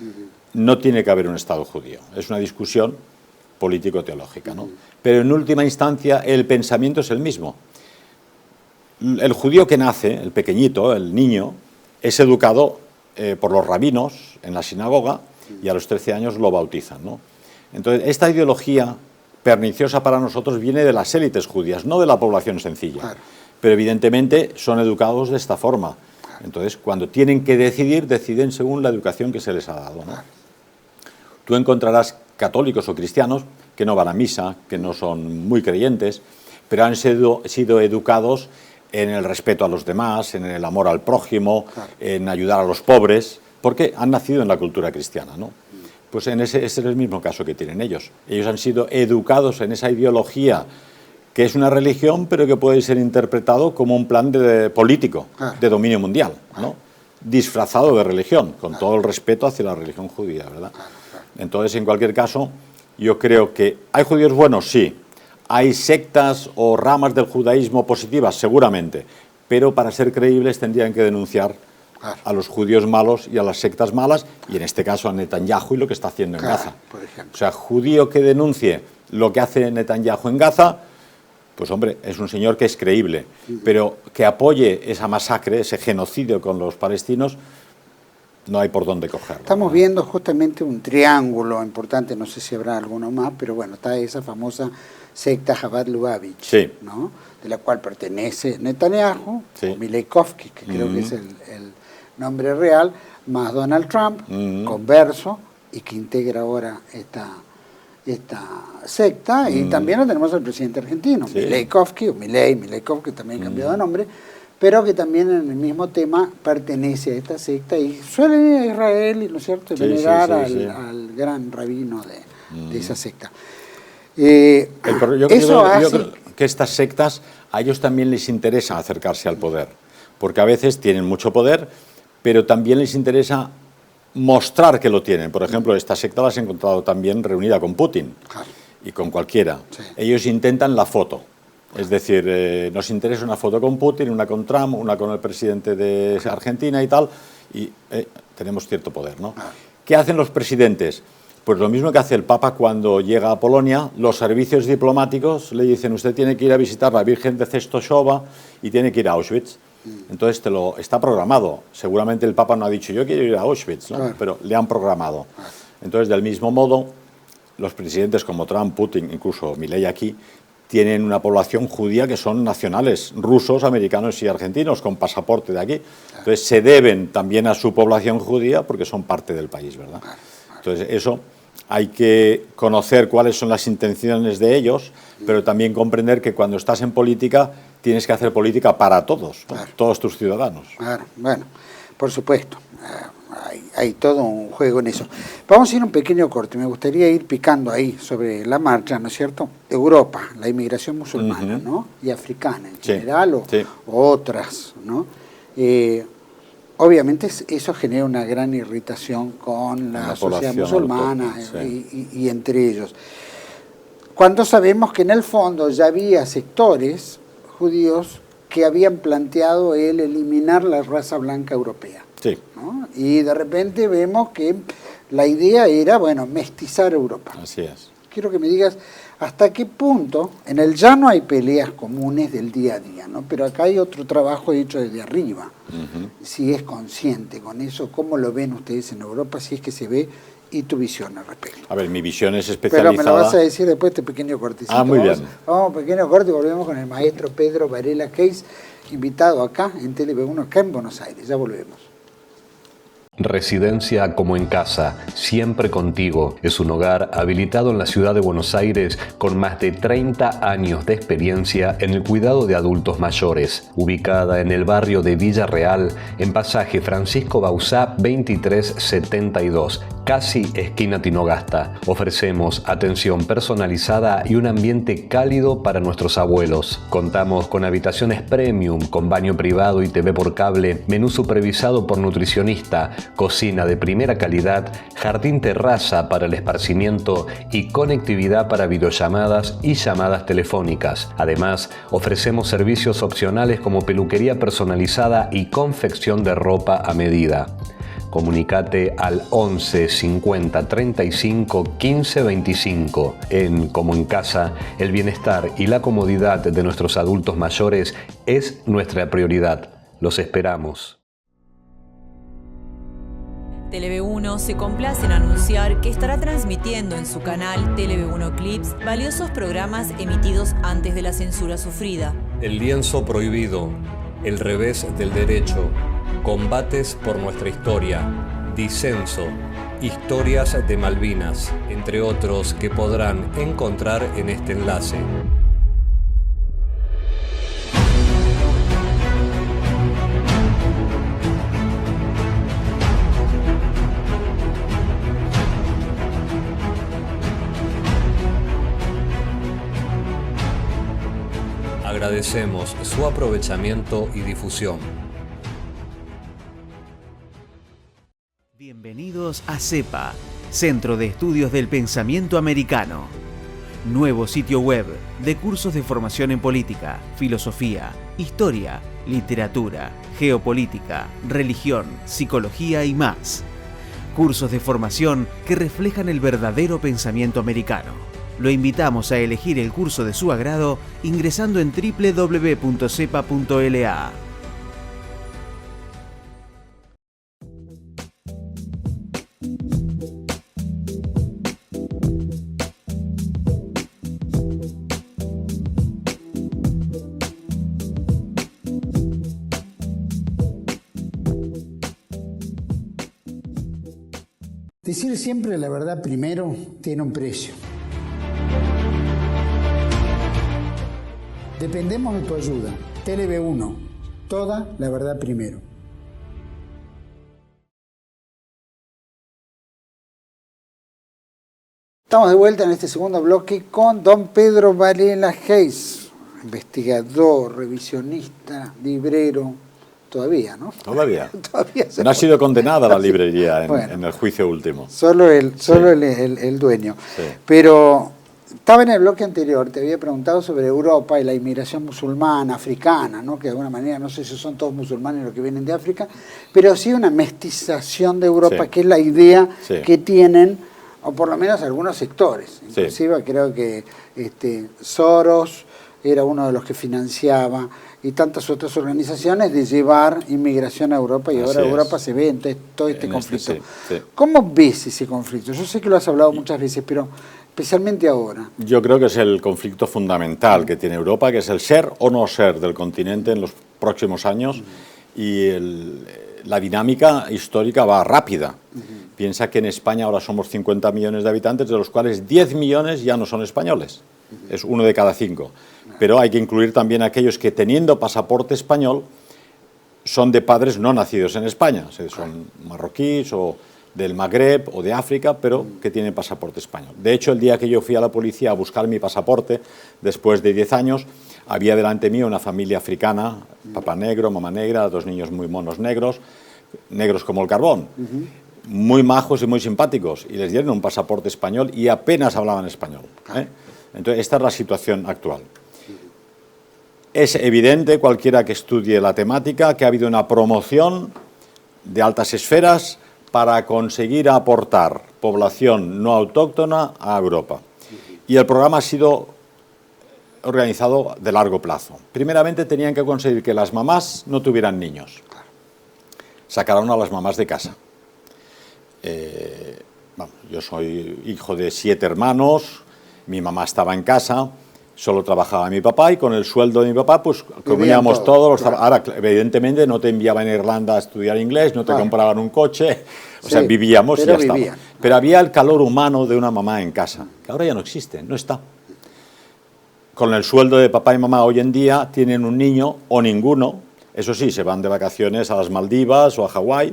no tiene que haber un Estado judío. Es una discusión político-teológica, ¿no? Pero en última instancia el pensamiento es el mismo. El judío que nace, el pequeñito, el niño, es educado por los rabinos en la sinagoga y a los 13 años lo bautizan, ¿no? Entonces, esta ideología perniciosa para nosotros viene de las élites judías, no de la población sencilla. Claro. Pero evidentemente son educados de esta forma. Entonces, cuando tienen que decidir, deciden según la educación que se les ha dado, ¿no? Tú encontrarás católicos o cristianos que no van a misa, que no son muy creyentes, pero han sido educados en el respeto a los demás, en el amor al prójimo, claro, en ayudar a los pobres, porque han nacido en la cultura cristiana, ¿no? Pues ese es el mismo caso que tienen ellos. Ellos han sido educados en esa ideología que es una religión, pero que puede ser interpretado como un plan político, de dominio mundial, ¿no? Disfrazado de religión, con todo el respeto hacia la religión judía, ¿verdad? Entonces, en cualquier caso, yo creo que ¿hay judíos buenos? Sí. ¿Hay sectas o ramas del judaísmo positivas? Seguramente. Pero para ser creíbles tendrían que denunciar a los judíos malos y a las sectas malas, y en este caso a Netanyahu y lo que está haciendo en Gaza. Por ejemplo. O sea, judío que denuncie lo que hace Netanyahu en Gaza, pues hombre, es un señor que es creíble, pero que apoye esa masacre, ese genocidio con los palestinos, no hay por dónde cogerlo. Estamos viendo justamente un triángulo importante, no sé si habrá alguno más, pero bueno, está esa famosa secta Chabad Lubavitch, sí, ¿no? De la cual pertenece Netanyahu, sí, o Mileikovsky, que creo que es el nombre real, más Donald Trump, converso, y que integra ahora esta secta, y también lo tenemos al presidente argentino, sí, Mileikovsky, o Mileikovsky también cambiado de nombre, pero que también en el mismo tema pertenece a esta secta y suele ir a Israel, ¿no es cierto?, venerar al gran rabino de esa secta. Yo creo que estas sectas, a ellos también les interesa acercarse al poder, porque a veces tienen mucho poder, pero también les interesa mostrar que lo tienen. Por ejemplo, esta secta la has encontrado también reunida con Putin y con cualquiera. Sí. Ellos intentan la foto. Es decir, nos interesa una foto con Putin, una con Trump, una con el presidente de Argentina y tal, y tenemos cierto poder, ¿no? ¿Qué hacen los presidentes? Pues lo mismo que hace el Papa cuando llega a Polonia, los servicios diplomáticos le dicen, usted tiene que ir a visitar la Virgen de Czestochowa y tiene que ir a Auschwitz. Entonces está programado. Seguramente el Papa no ha dicho, yo quiero ir a Auschwitz, ¿no? Pero le han programado. Entonces, del mismo modo, los presidentes como Trump, Putin, incluso Milei aquí, tienen una población judía que son nacionales, rusos, americanos y argentinos, con pasaporte de aquí. Entonces, se deben también a su población judía porque son parte del país, ¿verdad? Entonces, eso hay que conocer cuáles son las intenciones de ellos, pero también comprender que cuando estás en política tienes que hacer política para todos, ¿no? Todos tus ciudadanos. Claro, bueno, por supuesto. Hay todo un juego en eso. Vamos a ir a un pequeño corte. Me gustaría ir picando ahí sobre la marcha, ¿no es cierto? Europa, la inmigración musulmana, ¿no? Y africana en general, o otras, ¿no? Obviamente eso genera una gran irritación con la sociedad musulmana y entre ellos. Cuando sabemos que en el fondo ya había sectores judíos que habían planteado el eliminar la raza blanca europea. Sí. ¿No? Y de repente vemos que la idea era, bueno, mestizar Europa. Así es. Quiero que me digas hasta qué punto, en el llano hay peleas comunes del día a día, ¿no? Pero acá hay otro trabajo hecho desde arriba. Si es consciente con eso, ¿cómo lo ven ustedes en Europa? Si es que se ve, y tu visión al respecto. A ver, mi visión es especializada. Pero me lo vas a decir después de este pequeño cortecito. Ah, muy bien. Vamos, pequeño corte y volvemos con el maestro Pedro Varela Case, invitado acá en TLV1, acá en Buenos Aires. Ya volvemos. Residencia como en casa, siempre contigo. Es un hogar habilitado en la ciudad de Buenos Aires con más de 30 años de experiencia en el cuidado de adultos mayores. Ubicada en el barrio de Villa Real, en pasaje Francisco Bauzá 2372, casi esquina Tinogasta. Ofrecemos atención personalizada y un ambiente cálido para nuestros abuelos. Contamos con habitaciones premium, con baño privado y TV por cable, menú supervisado por nutricionista, cocina de primera calidad, jardín terraza para el esparcimiento y conectividad para videollamadas y llamadas telefónicas. Además, ofrecemos servicios opcionales como peluquería personalizada y confección de ropa a medida. Comunicate al 11 50 35 15 25. En Como en Casa, el bienestar y la comodidad de nuestros adultos mayores es nuestra prioridad. Los esperamos. TeleV1 se complace en anunciar que estará transmitiendo en su canal TeleV1 Clips valiosos programas emitidos antes de la censura sufrida. El lienzo prohibido, el revés del derecho, combates por nuestra historia, disenso, historias de Malvinas, entre otros que podrán encontrar en este enlace. Agradecemos su aprovechamiento y difusión. Bienvenidos a CEPA, Centro de Estudios del Pensamiento Americano. Nuevo sitio web de cursos de formación en política, filosofía, historia, literatura, geopolítica, religión, psicología y más. Cursos de formación que reflejan el verdadero pensamiento americano. Lo invitamos a elegir el curso de su agrado ingresando en www.cepa.la. Decir siempre la verdad primero tiene un precio. Dependemos de tu ayuda. TeleV1, toda la verdad primero. Estamos de vuelta en este segundo bloque con don Pedro Varela Hayes, investigador, revisionista, librero. Todavía, ¿no? Todavía. Todavía No ha sido condenada la librería bueno, en el juicio último. Solo el dueño. Sí. Pero estaba en el bloque anterior, te había preguntado sobre Europa y la inmigración musulmana, africana, ¿no? Que de alguna manera, no sé si son todos musulmanes los que vienen de África, pero sí una mestización de Europa, Sí. que es la idea Sí. que tienen, o por lo menos algunos sectores. Sí. Inclusive creo que Soros era uno de los que financiaba, y tantas otras organizaciones, de llevar inmigración a Europa, y ahora Así Europa es. se ve en todo este En conflicto. sí. ¿Cómo ves ese conflicto? Yo sé que lo has hablado muchas veces, pero especialmente ahora. Yo creo que es el conflicto fundamental que tiene Europa, que es el ser o no ser del continente en los próximos años, y la dinámica histórica va rápida. Piensa que en España ahora somos 50 millones de habitantes, de los cuales 10 millones ya no son españoles. Es 1 de cada 5. Pero hay que incluir también a aquellos que, teniendo pasaporte español, son de padres no nacidos en España. O sea, son marroquíes o del Magreb o de África, pero que tienen pasaporte español. De hecho, el día que yo fui a la policía a buscar mi pasaporte, después de 10 años, había delante mío una familia africana, papá negro, mamá negra, 2 niños muy monos negros como el carbón, muy majos y muy simpáticos, y les dieron un pasaporte español y apenas hablaban español. Entonces, esta es la situación actual. Es evidente, cualquiera que estudie la temática, que ha habido una promoción de altas esferas para conseguir aportar población no autóctona a Europa. Y el programa ha sido organizado de largo plazo. Primeramente tenían que conseguir que las mamás no tuvieran niños. Sacaron a las mamás de casa. Yo soy hijo de 7 hermanos, mi mamá estaba en casa, Solo trabajaba mi papá y con el sueldo de mi papá pues comíamos todos. Claro. Ahora, evidentemente, no te enviaban a Irlanda a estudiar inglés, no te compraban un coche, o sea, Sí, vivíamos y ya pero estaba. Pero había el calor humano de una mamá en casa, que ahora ya no existe, no está. Con el sueldo de papá y mamá hoy en día tienen un niño o ninguno, eso sí, se van de vacaciones a las Maldivas o a Hawái.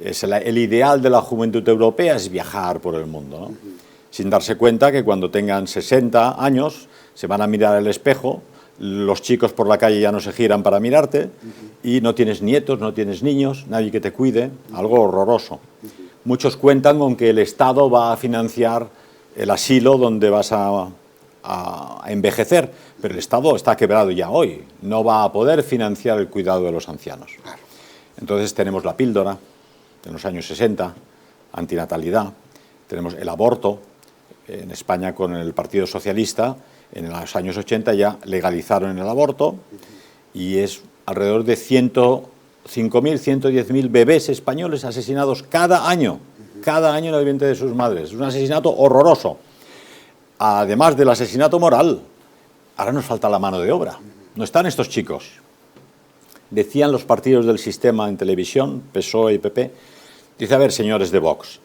El ideal de la juventud europea es viajar por el mundo, ¿no? Sin darse cuenta que cuando tengan 60 años se van a mirar al espejo, los chicos por la calle ya no se giran para mirarte y no tienes nietos, no tienes niños, nadie que te cuide, algo horroroso. Muchos cuentan con que el Estado va a financiar el asilo donde vas a envejecer, pero el Estado está quebrado ya hoy, no va a poder financiar el cuidado de los ancianos. Entonces tenemos la píldora en los años 60, antinatalidad, tenemos el aborto, en España con el Partido Socialista, en los años 80 ya legalizaron el aborto y es alrededor de 105.000, 110.000 bebés españoles asesinados cada año en el vientre de sus madres. Es un asesinato horroroso. Además del asesinato moral, ahora nos falta la mano de obra. No están estos chicos. Decían los partidos del sistema en televisión, PSOE y PP, dice, a ver, señores de Vox,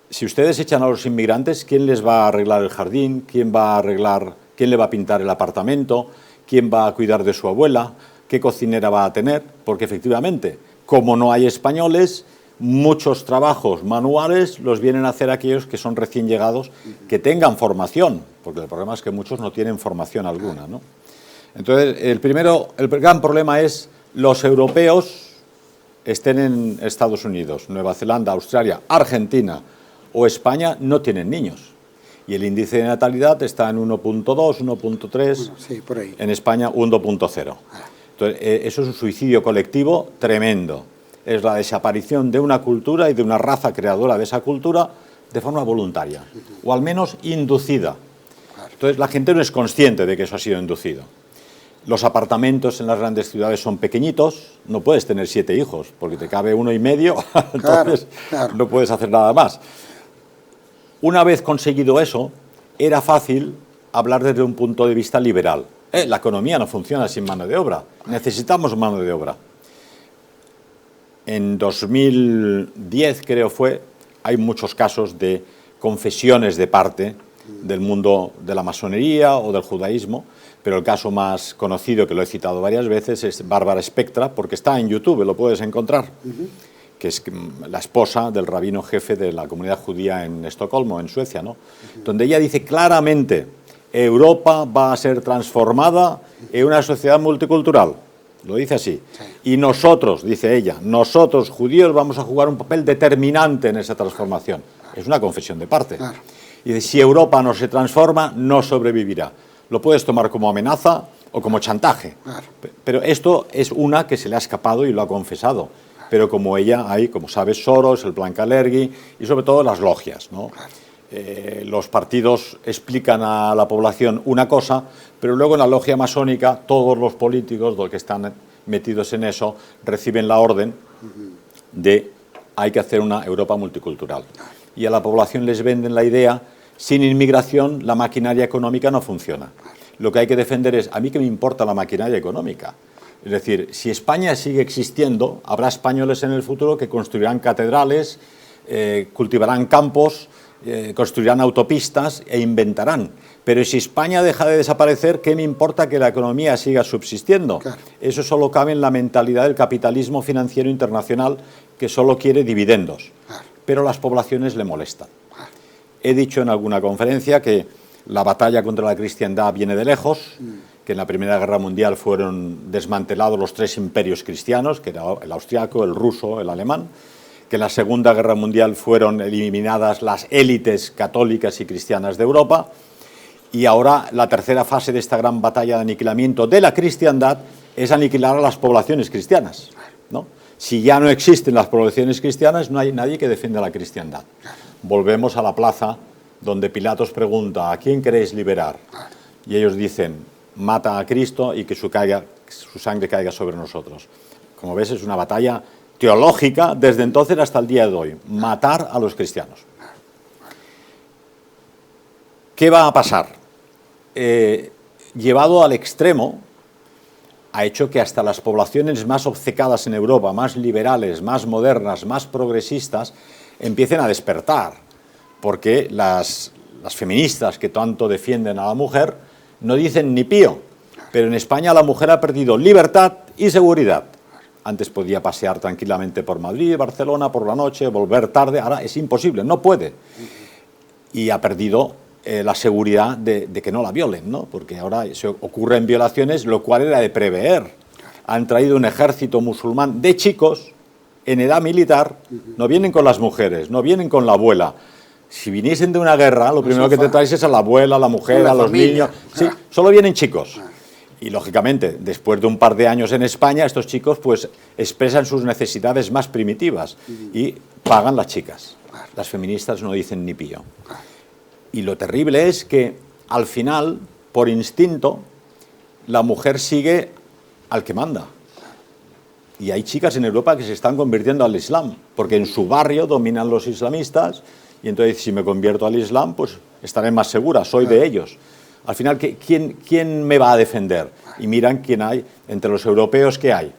si ustedes echan a los inmigrantes, ¿quién les va a arreglar el jardín? ¿Quién le va a pintar el apartamento? ¿Quién va a cuidar de su abuela? ¿Qué cocinera va a tener? Porque efectivamente, como no hay españoles, muchos trabajos manuales los vienen a hacer aquellos que son recién llegados, que tengan formación, porque el problema es que muchos no tienen formación alguna, ¿no? Entonces, el gran problema es los europeos estén en Estados Unidos, Nueva Zelanda, Australia, Argentina o España, no tienen niños. Y el índice de natalidad está en 1.2, 1.3, sí, por ahí. En España 1.0. Entonces, eso es un suicidio colectivo tremendo. Es la desaparición de una cultura y de una raza creadora de esa cultura de forma voluntaria, o al menos inducida. Entonces, la gente no es consciente de que eso ha sido inducido. Los apartamentos en las grandes ciudades son pequeñitos, no puedes tener 7 hijos, porque te cabe 1 y medio, entonces claro. no puedes hacer nada más. Una vez conseguido eso, era fácil hablar desde un punto de vista liberal. La economía no funciona sin mano de obra, necesitamos mano de obra. En 2010, creo fue, hay muchos casos de confesiones de parte del mundo de la masonería o del judaísmo, pero el caso más conocido, que lo he citado varias veces, es Bárbara Spectra, porque está en YouTube, lo puedes encontrar, que es la esposa del rabino jefe de la comunidad judía en Estocolmo, en Suecia, ¿no? Donde ella dice claramente, Europa va a ser transformada en una sociedad multicultural. Lo dice así. Y nosotros, dice ella, nosotros judíos vamos a jugar un papel determinante en esa transformación. Es una confesión de parte. Y dice, si Europa no se transforma, no sobrevivirá. Lo puedes tomar como amenaza o como chantaje. Pero esto es una que se le ha escapado y lo ha confesado. Pero como ella hay, como sabes, Soros, el Plan Kalergi y sobre todo las logias, ¿no? Los partidos explican a la población una cosa, pero luego en la logia masónica todos los políticos que están metidos en eso reciben la orden de hay que hacer una Europa multicultural. Y a la población les venden la idea, sin inmigración la maquinaria económica no funciona. Lo que hay que defender es, a mí qué me importa la maquinaria económica. Es decir, si España sigue existiendo, habrá españoles en el futuro que construirán catedrales, cultivarán campos, construirán autopistas e inventarán. Pero si España deja de desaparecer, ¿qué me importa que la economía siga subsistiendo? Claro. Eso solo cabe en la mentalidad del capitalismo financiero internacional que solo quiere dividendos. Claro. Pero las poblaciones le molestan. Claro. He dicho en alguna conferencia que la batalla contra la cristiandad viene de lejos, que en la Primera Guerra Mundial fueron desmantelados los 3 imperios cristianos, que era el austriaco, el ruso, el alemán, que en la Segunda Guerra Mundial fueron eliminadas las élites católicas y cristianas de Europa, y ahora la tercera fase de esta gran batalla de aniquilamiento de la cristiandad es aniquilar a las poblaciones cristianas, ¿no? Si ya no existen las poblaciones cristianas, no hay nadie que defienda la cristiandad. Volvemos a la plaza donde Pilatos pregunta, ¿a quién queréis liberar? Y ellos dicen, mata a Cristo y que su sangre caiga sobre nosotros. Como ves, es una batalla teológica desde entonces hasta el día de hoy, matar a los cristianos. ¿Qué va a pasar? llevado al extremo, ha hecho que hasta las poblaciones más obcecadas en Europa, más liberales, más modernas, más progresistas, empiecen a despertar, porque las feministas que tanto defienden a la mujer no dicen ni pío, pero en España la mujer ha perdido libertad y seguridad. Antes podía pasear tranquilamente por Madrid, Barcelona por la noche, volver tarde, ahora es imposible, no puede. Y ha perdido la seguridad de que no la violen, ¿no? Porque ahora se ocurren violaciones, lo cual era de prever. Han traído un ejército musulmán de chicos en edad militar, no vienen con las mujeres, no vienen con la abuela. Si viniesen de una guerra, lo primero que te traes es a la abuela, a la mujer, a los niños. Sí, solo vienen chicos. Y lógicamente, después de un par de años en España, estos chicos pues expresan sus necesidades más primitivas y pagan las chicas. Las feministas no dicen ni pío. Y lo terrible es que, al final, por instinto, la mujer sigue al que manda. Y hay chicas en Europa que se están convirtiendo al Islam, porque en su barrio dominan los islamistas, y entonces si me convierto al Islam, pues estaré más segura, soy de ellos. Al final, ¿quién me va a defender? Y miran quién hay, entre los europeos, ¿qué hay?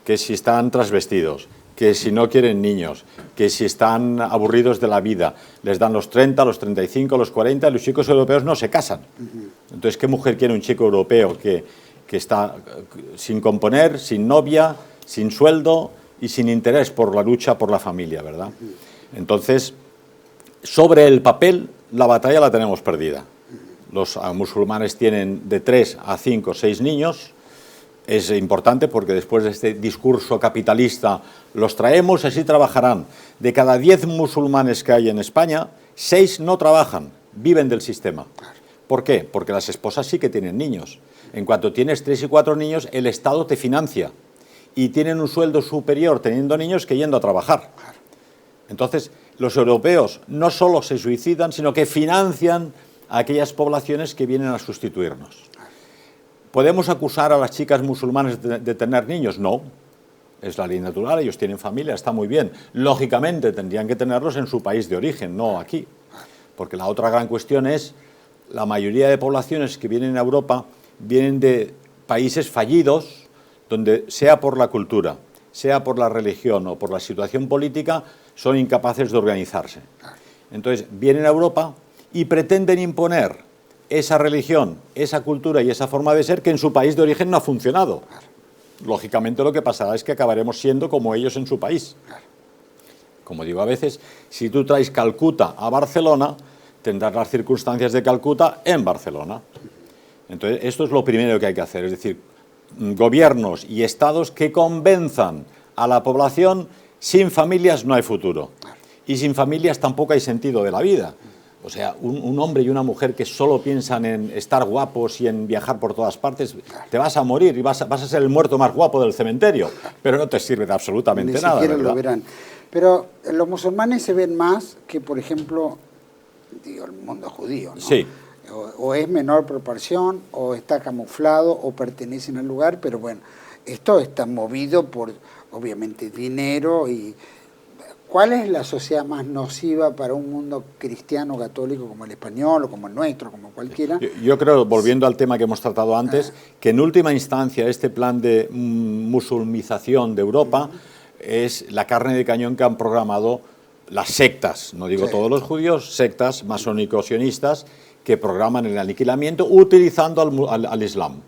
Que si están trasvestidos, que si no quieren niños, que si están aburridos de la vida, les dan los 30, los 35, los 40, y los chicos europeos no se casan. Entonces, ¿qué mujer quiere un chico europeo que está sin componer, sin novia, sin sueldo y sin interés por la lucha por la familia, ¿verdad? Entonces, sobre el papel, la batalla la tenemos perdida. Los musulmanes tienen de 3 a 5, 6 niños. Es importante porque después de este discurso capitalista los traemos, así trabajarán. De cada 10 musulmanes que hay en España, 6 no trabajan, viven del sistema. ¿Por qué? Porque las esposas sí que tienen niños. En cuanto tienes 3 y 4 niños, el Estado te financia. Y tienen un sueldo superior teniendo niños que yendo a trabajar. Entonces, los europeos no solo se suicidan, sino que financian a aquellas poblaciones que vienen a sustituirnos. ¿Podemos acusar a las chicas musulmanas de tener niños? No, es la ley natural, ellos tienen familia, está muy bien. Lógicamente tendrían que tenerlos en su país de origen, no aquí. Porque la otra gran cuestión es, la mayoría de poblaciones que vienen a Europa vienen de países fallidos, donde sea por la cultura, sea por la religión o por la situación política, son incapaces de organizarse. Entonces vienen a Europa y pretenden imponer esa religión, esa cultura y esa forma de ser que en su país de origen no ha funcionado. Lógicamente lo que pasará es que acabaremos siendo como ellos en su país. Como digo a veces, si tú traes Calcuta a Barcelona, tendrás las circunstancias de Calcuta en Barcelona. Entonces, esto es lo primero que hay que hacer, es decir, gobiernos y estados que convenzan a la población, sin familias no hay futuro. Y sin familias tampoco hay sentido de la vida. O sea, un hombre y una mujer que solo piensan en estar guapos y en viajar por todas partes, te vas a morir y vas a ser el muerto más guapo del cementerio, pero no te sirve de absolutamente nada. Ni siquiera lo verán. Pero los musulmanes se ven más que, por ejemplo, digo, el mundo judío, ¿no? Sí. O es menor proporción, o está camuflado, o pertenecen al lugar, pero bueno, esto está movido por, obviamente, dinero y... ¿Cuál es la sociedad más nociva para un mundo cristiano católico como el español o como el nuestro, como cualquiera? Yo creo, volviendo al tema que hemos tratado antes, que en última instancia este plan de musulmización de Europa es la carne de cañón que han programado las sectas, no digo todos los judíos, sectas masónico-sionistas que programan el aniquilamiento utilizando al Islam.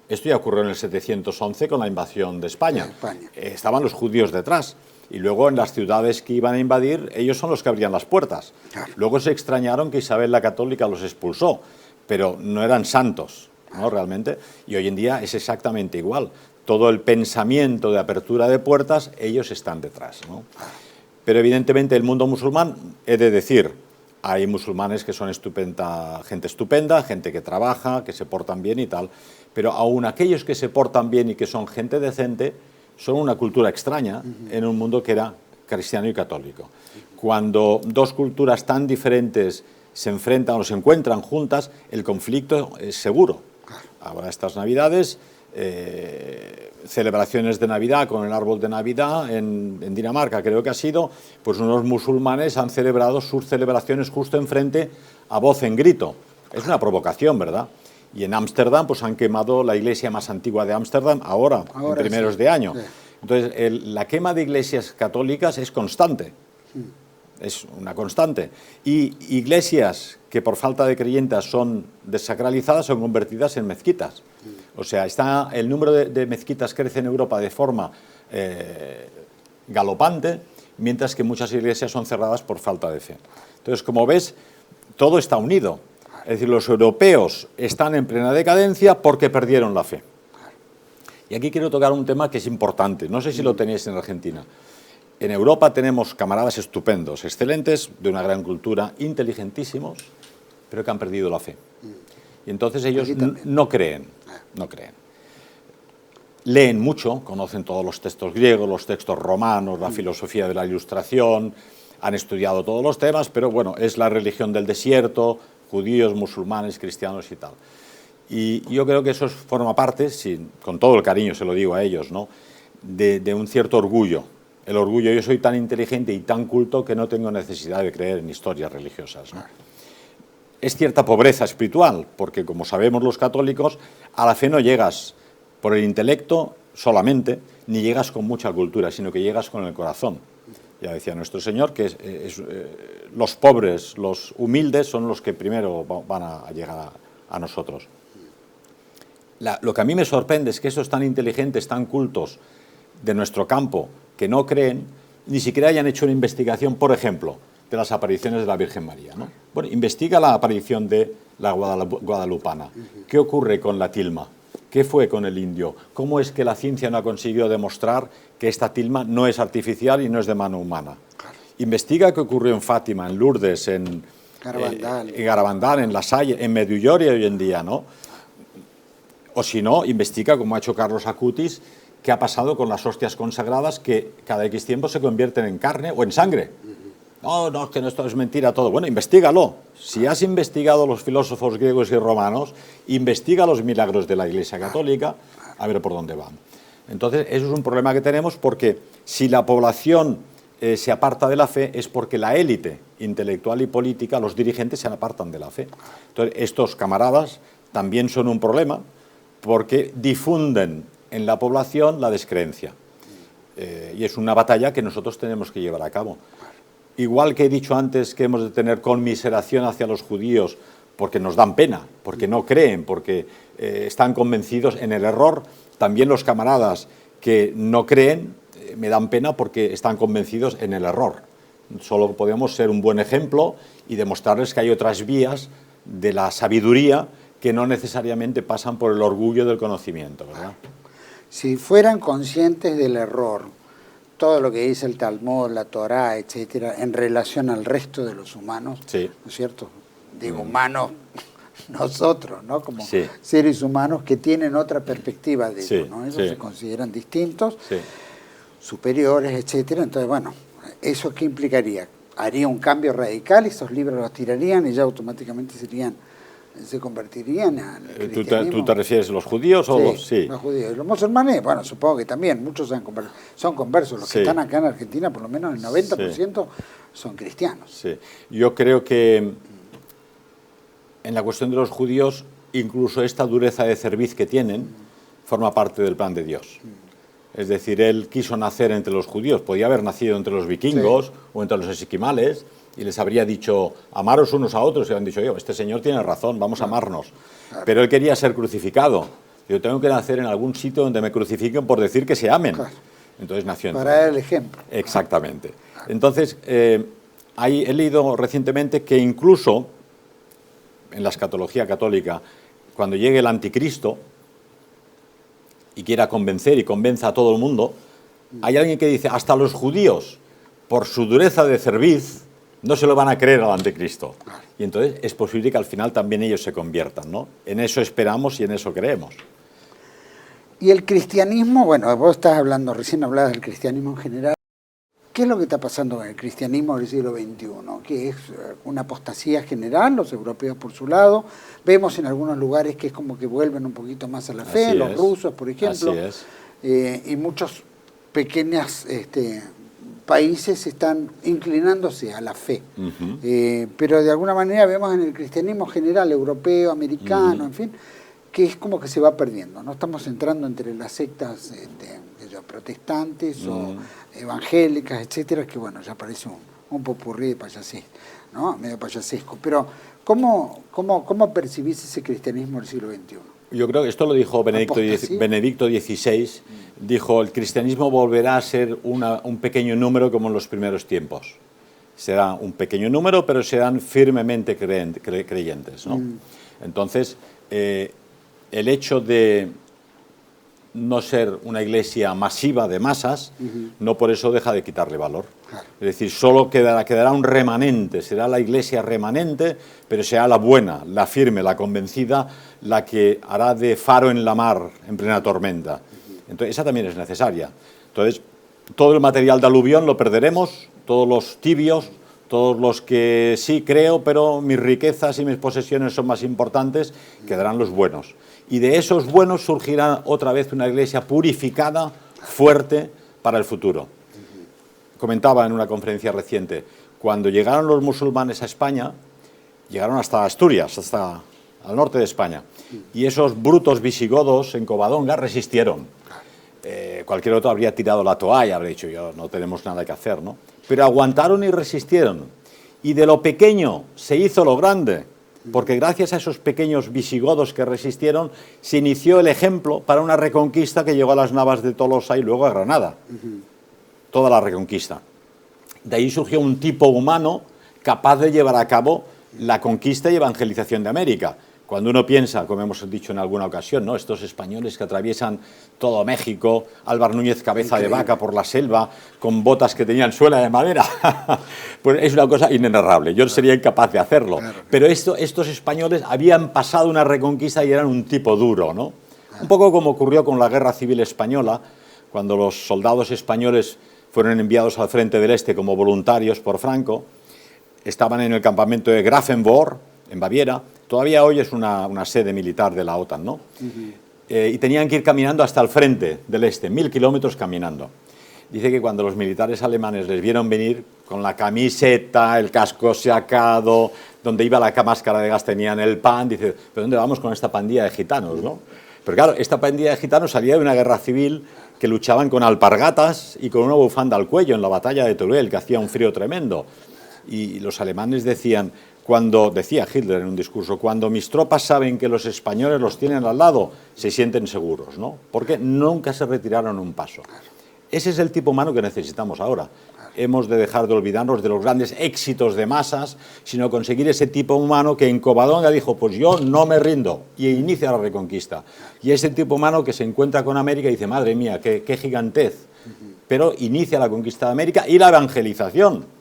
Esto ya ocurrió en el 711 con la invasión de España. Estaban los judíos detrás. Y luego en las ciudades que iban a invadir, ellos son los que abrían las puertas. Claro. Luego se extrañaron que Isabel la Católica los expulsó, pero no eran santos, ¿no? Realmente. Y hoy en día es exactamente igual. Todo el pensamiento de apertura de puertas, ellos están detrás, ¿no? Pero evidentemente el mundo musulmán, he de decir, hay musulmanes que son gente estupenda, gente que trabaja, que se portan bien y tal, pero aún aquellos que se portan bien y que son gente decente, son una cultura extraña en un mundo que era cristiano y católico. Cuando dos culturas tan diferentes se enfrentan o se encuentran juntas, el conflicto es seguro. Ahora estas Navidades, celebraciones de Navidad con el árbol de Navidad en Dinamarca, creo que ha sido, pues unos musulmanes han celebrado sus celebraciones justo enfrente a voz en grito. Es una provocación, ¿verdad? Y en Ámsterdam pues han quemado la iglesia más antigua de Ámsterdam ahora en primeros de año. Sí. Entonces, la quema de iglesias católicas es constante. Es una constante. Y iglesias que por falta de creyentes son desacralizadas son convertidas en mezquitas. O sea, el número de mezquitas crece en Europa de forma galopante, mientras que muchas iglesias son cerradas por falta de fe. Entonces, como ves, todo está unido. Es decir, los europeos están en plena decadencia porque perdieron la fe. Y aquí quiero tocar un tema que es importante. No sé si lo tenéis en Argentina. En Europa tenemos camaradas estupendos, excelentes, de una gran cultura, inteligentísimos, pero que han perdido la fe. Y entonces ellos no creen. Leen mucho, conocen todos los textos griegos, los textos romanos, la filosofía de la Ilustración, han estudiado todos los temas, pero bueno, es la religión del desierto, judíos, musulmanes, cristianos y tal. Y yo creo que eso forma parte, con todo el cariño se lo digo a ellos, ¿no?, de un cierto orgullo. El orgullo, yo soy tan inteligente y tan culto que no tengo necesidad de creer en historias religiosas, ¿no? Es cierta pobreza espiritual, porque como sabemos los católicos, a la fe no llegas por el intelecto solamente, ni llegas con mucha cultura, sino que llegas con el corazón. Ya decía nuestro Señor que los pobres, los humildes son los que primero van a llegar a nosotros. Lo que a mí me sorprende es que esos tan inteligentes, tan cultos de nuestro campo, que no creen, ni siquiera hayan hecho una investigación, por ejemplo, de las apariciones de la Virgen María, ¿no? Bueno, investiga la aparición de la guadalupana. ¿Qué ocurre con la tilma? ¿Qué fue con el indio? ¿Cómo es que la ciencia no ha conseguido demostrar que esta tilma no es artificial y no es de mano humana? Investiga qué ocurrió en Fátima, en Lourdes, en Garabandal, en La Salle, en Medjugorje hoy en día, ¿no? O si no, investiga, como ha hecho Carlos Acutis, qué ha pasado con las hostias consagradas que cada X tiempo se convierten en carne o en sangre. No, es que esto es mentira todo. Bueno, investígalo. Si has investigado los filósofos griegos y romanos, investiga los milagros de la Iglesia Católica, a ver por dónde van. Entonces, eso es un problema que tenemos, porque si la población se aparta de la fe, es porque la élite intelectual y política, los dirigentes, se apartan de la fe. Entonces, estos camaradas también son un problema, porque difunden en la población la descreencia. Y es una batalla que nosotros tenemos que llevar a cabo. Igual que he dicho antes que hemos de tener conmiseración hacia los judíos porque nos dan pena, porque no creen, porque están convencidos en el error, también los camaradas que no creen me dan pena porque están convencidos en el error. Solo podemos ser un buen ejemplo y demostrarles que hay otras vías de la sabiduría que no necesariamente pasan por el orgullo del conocimiento, ¿verdad? Si fueran conscientes del error, todo lo que dice el Talmud, la Torá, etcétera, en relación al resto de los humanos, sí, ¿no es cierto? Digo, humanos, nosotros, ¿no? Como sí, seres humanos que tienen otra perspectiva de sí, ellos, ¿no? Ellos sí, se consideran distintos, sí, superiores, etcétera. Entonces, bueno, ¿eso qué implicaría? ¿Haría un cambio radical? ¿Esos libros los tirarían y ya automáticamente se convertirían al cristianismo? ¿Tú te refieres a los judíos o sí, los...? Sí, los judíos. Los musulmanes, bueno, supongo que también, muchos son conversos. Los sí, que están acá en Argentina, por lo menos el 90% son cristianos. Sí. Yo creo que en la cuestión de los judíos, incluso esta dureza de cerviz que tienen, forma parte del plan de Dios. Es decir, él quiso nacer entre los judíos, podía haber nacido entre los vikingos, sí, o entre los esquimales, y les habría dicho, amaros unos a otros, y han dicho, este señor tiene razón, vamos a amarnos. Claro. Pero él quería ser crucificado. Yo tengo que nacer en algún sitio donde me crucifiquen por decir que se amen. Claro. Entonces nació entre para el ejemplo. Exactamente. Claro. Entonces, he leído recientemente que incluso en la escatología católica, cuando llegue el anticristo y quiera convencer y convenza a todo el mundo, hay alguien que dice, hasta los judíos, por su dureza de cerviz, no se lo van a creer al anticristo. Y entonces es posible que al final también ellos se conviertan, ¿no? En eso esperamos y en eso creemos. Y el cristianismo, bueno, vos estás hablando, recién hablabas del cristianismo en general. ¿Qué es lo que está pasando con el cristianismo del siglo XXI? ¿Qué es una apostasía general, los europeos por su lado? Vemos en algunos lugares que es como que vuelven un poquito más a la fe, los rusos, por ejemplo. Así es. Y muchos pequeños países están inclinándose a la fe. Pero de alguna manera vemos en el cristianismo general, europeo, americano, en fin, que es como que se va perdiendo, ¿no? Estamos entrando entre las sectas protestantes o evangélicas, etcétera, que bueno, ya parece un popurrí de payasés, ¿no? Medio payasesco. Pero, ¿cómo percibís ese cristianismo del siglo XXI? Yo creo que esto lo dijo Benedicto XVI, dijo, el cristianismo volverá a ser un pequeño número como en los primeros tiempos. Será un pequeño número, pero serán firmemente creyentes, ¿no? Entonces, el hecho de no ser una iglesia masiva de masas, no por eso deja de quitarle valor. Claro. Es decir, solo quedará un remanente, será la iglesia remanente, pero será la buena, la firme, la convencida, la que hará de faro en la mar en plena tormenta. Entonces, esa también es necesaria. Entonces, todo el material de aluvión lo perderemos, todos los tibios, todos los que sí creo, pero mis riquezas y mis posesiones son más importantes, quedarán los buenos. Y de esos buenos surgirá otra vez una iglesia purificada, fuerte, para el futuro. Comentaba en una conferencia reciente, cuando llegaron los musulmanes a España, llegaron hasta Asturias, hasta al norte de España, y esos brutos visigodos en Covadonga resistieron. Cualquier otro habría tirado la toalla, habría dicho, yo no tenemos nada que hacer, ¿no? Pero aguantaron y resistieron. Y de lo pequeño se hizo lo grande, porque gracias a esos pequeños visigodos que resistieron, se inició el ejemplo para una reconquista que llegó a las Navas de Tolosa y luego a Granada. Toda la reconquista. De ahí surgió un tipo humano capaz de llevar a cabo la conquista y evangelización de América. Cuando uno piensa, como hemos dicho en alguna ocasión, ¿no?, estos españoles que atraviesan todo México, Álvar Núñez cabeza de vaca por la selva, con botas que tenían suela de madera, pues es una cosa inenarrable. Yo sería incapaz de hacerlo. Claro. Pero estos españoles habían pasado una reconquista y eran un tipo duro, ¿no? Un poco como ocurrió con la Guerra Civil Española, cuando los soldados españoles fueron enviados al Frente del Este como voluntarios por Franco, estaban en el campamento de Grafenwohr, en Baviera. Todavía hoy es una sede militar de la OTAN, ¿no? Y tenían que ir caminando hasta el frente del este, 1000 kilómetros caminando. Dice que cuando los militares alemanes les vieron venir con la camiseta, el casco sacado, donde iba la máscara de gas tenían el pan, dice, ¿pero dónde vamos con esta pandilla de gitanos, no? Pero claro, esta pandilla de gitanos salía de una guerra civil que luchaban con alpargatas y con una bufanda al cuello en la batalla de Teruel, que hacía un frío tremendo. Y los alemanes decían, decía Hitler en un discurso, cuando mis tropas saben que los españoles los tienen al lado, se sienten seguros, ¿no? Porque nunca se retiraron un paso. Ese es el tipo humano que necesitamos ahora. Hemos de dejar de olvidarnos de los grandes éxitos de masas, sino conseguir ese tipo humano que en Covadonga dijo, pues yo no me rindo, y inicia la reconquista. Y ese tipo humano que se encuentra con América y dice, madre mía, qué gigantez. Pero inicia la conquista de América y la evangelización.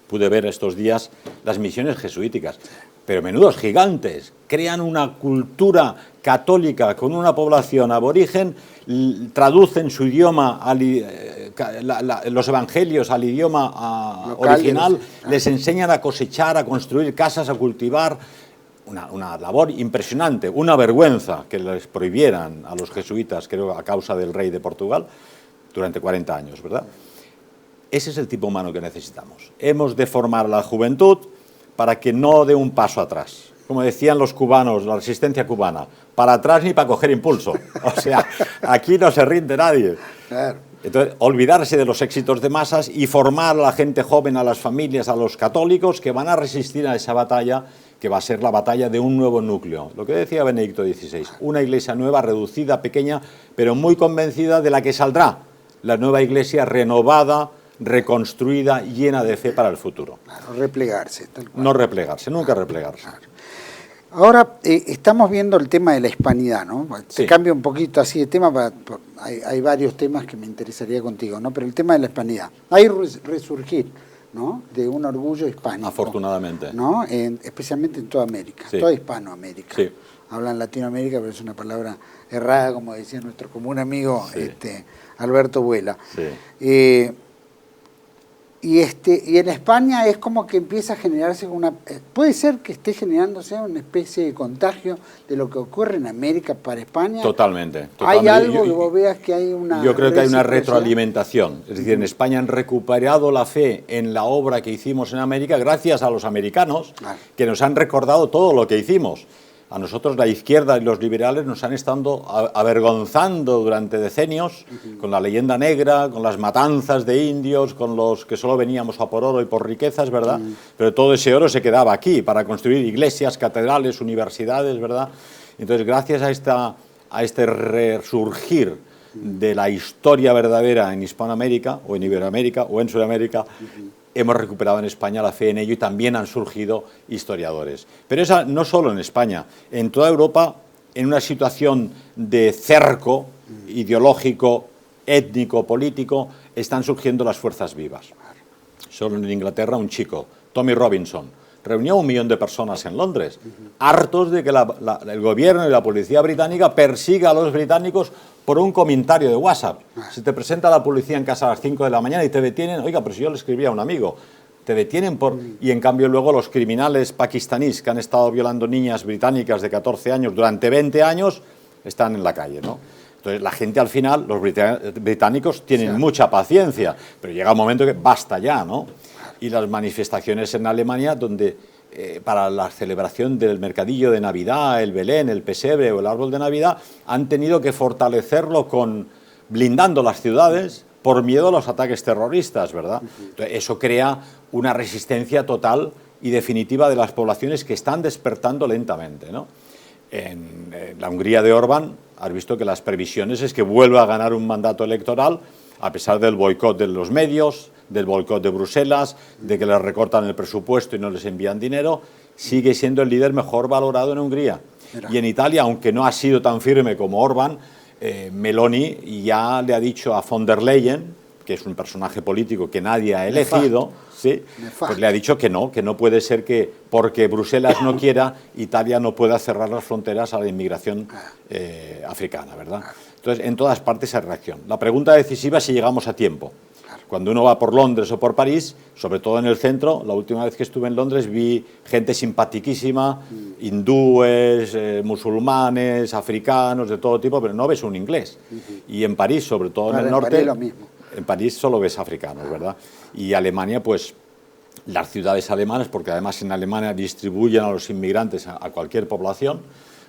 Pude ver estos días las misiones jesuíticas, pero menudos gigantes, crean una cultura católica con una población aborigen, traducen su idioma, los evangelios al idioma original, les enseñan a cosechar, a construir casas, a cultivar, una labor impresionante, una vergüenza que les prohibieran a los jesuitas, creo a causa del rey de Portugal, durante 40 años, ¿verdad? Ese es el tipo humano que necesitamos. Hemos de formar a la juventud para que no dé un paso atrás. Como decían los cubanos, la resistencia cubana, para atrás ni para coger impulso. O sea, aquí no se rinde nadie. Claro. Entonces, olvidarse de los éxitos de masas y formar a la gente joven, a las familias, a los católicos que van a resistir a esa batalla, que va a ser la batalla de un nuevo núcleo. Lo que decía Benedicto XVI, una iglesia nueva, reducida, pequeña, pero muy convencida de la que saldrá la nueva iglesia renovada, reconstruida, llena de fe para el futuro. Claro, replegarse. Tal cual. No replegarse, nunca replegarse. Claro. Ahora estamos viendo el tema de la hispanidad, ¿no? Se Sí. cambia un poquito así de tema, hay varios temas que me interesaría contigo, ¿no? Pero el tema de la hispanidad. Hay resurgir, ¿no?, de un orgullo hispánico. Afortunadamente. ¿No? Especialmente en toda América, Sí. toda Hispanoamérica. Sí. Hablan Latinoamérica, pero es una palabra errada, como decía nuestro común amigo Sí. Alberto Vuela. Sí. Y en España es como que empieza a generarse puede ser que esté generándose una especie de contagio de lo que ocurre en América para España. Totalmente. ¿Hay algo que vos veas que hay una Yo creo que hay una reciprocidad? retroalimentación. Es decir, en España han recuperado la fe en la obra que hicimos en América gracias a los americanos, Claro. que nos han recordado todo lo que hicimos. A nosotros la izquierda y los liberales nos han estado avergonzando durante decenios con la leyenda negra, con las matanzas de indios, con los que solo veníamos a por oro y por riquezas, ¿verdad? Pero todo ese oro se quedaba aquí para construir iglesias, catedrales, universidades, ¿verdad? Entonces, gracias a este resurgir de la historia verdadera en Hispanoamérica, o en Iberoamérica, o en Sudamérica, hemos recuperado en España la fe en ello y también han surgido historiadores. Pero esa no solo en España, en toda Europa, en una situación de cerco ideológico, étnico, político, están surgiendo las fuerzas vivas. Solo en Inglaterra un chico, Tommy Robinson, reunió a 1 millón de personas en Londres, hartos de que el gobierno y la policía británica persiga a los británicos por un comentario de WhatsApp. Si te presenta la policía en casa a las 5 de la mañana y te detienen, oiga, pero si yo le escribí a un amigo, te detienen por... Y en cambio luego los criminales pakistaníes que han estado violando niñas británicas de 14 años durante 20 años, están en la calle, ¿no? Entonces la gente al final, los británicos tienen mucha paciencia, pero llega un momento que basta ya, ¿no? Y las manifestaciones en Alemania donde para la celebración del mercadillo de Navidad, el Belén, el pesebre o el árbol de Navidad, han tenido que fortalecerlo blindando las ciudades por miedo a los ataques terroristas, ¿verdad? Entonces, eso crea una resistencia total y definitiva de las poblaciones que están despertando lentamente, ¿no? En la Hungría de Orbán, has visto que las previsiones es que vuelva a ganar un mandato electoral a pesar del boicot de los medios, del boicot de Bruselas, de que les recortan el presupuesto y no les envían dinero, sigue siendo el líder mejor valorado en Hungría. Mira. Y en Italia, aunque no ha sido tan firme como Orbán, Meloni ya le ha dicho a von der Leyen, que es un personaje político que nadie ha elegido, ¿sí? Pues le ha dicho que no puede ser que, porque Bruselas no quiera, Italia no pueda cerrar las fronteras a la inmigración africana, ¿verdad? Entonces, en todas partes hay reacción. La pregunta decisiva es si llegamos a tiempo. Cuando uno va por Londres o por París, sobre todo en el centro, la última vez que estuve en Londres vi gente simpaticísima, hindúes, musulmanes, africanos, de todo tipo, pero no ves un inglés. Y en París, sobre todo en el norte, lo mismo. En París solo ves africanos, ¿verdad? Y Alemania, pues, las ciudades alemanas, porque además en Alemania distribuyen a los inmigrantes a cualquier población,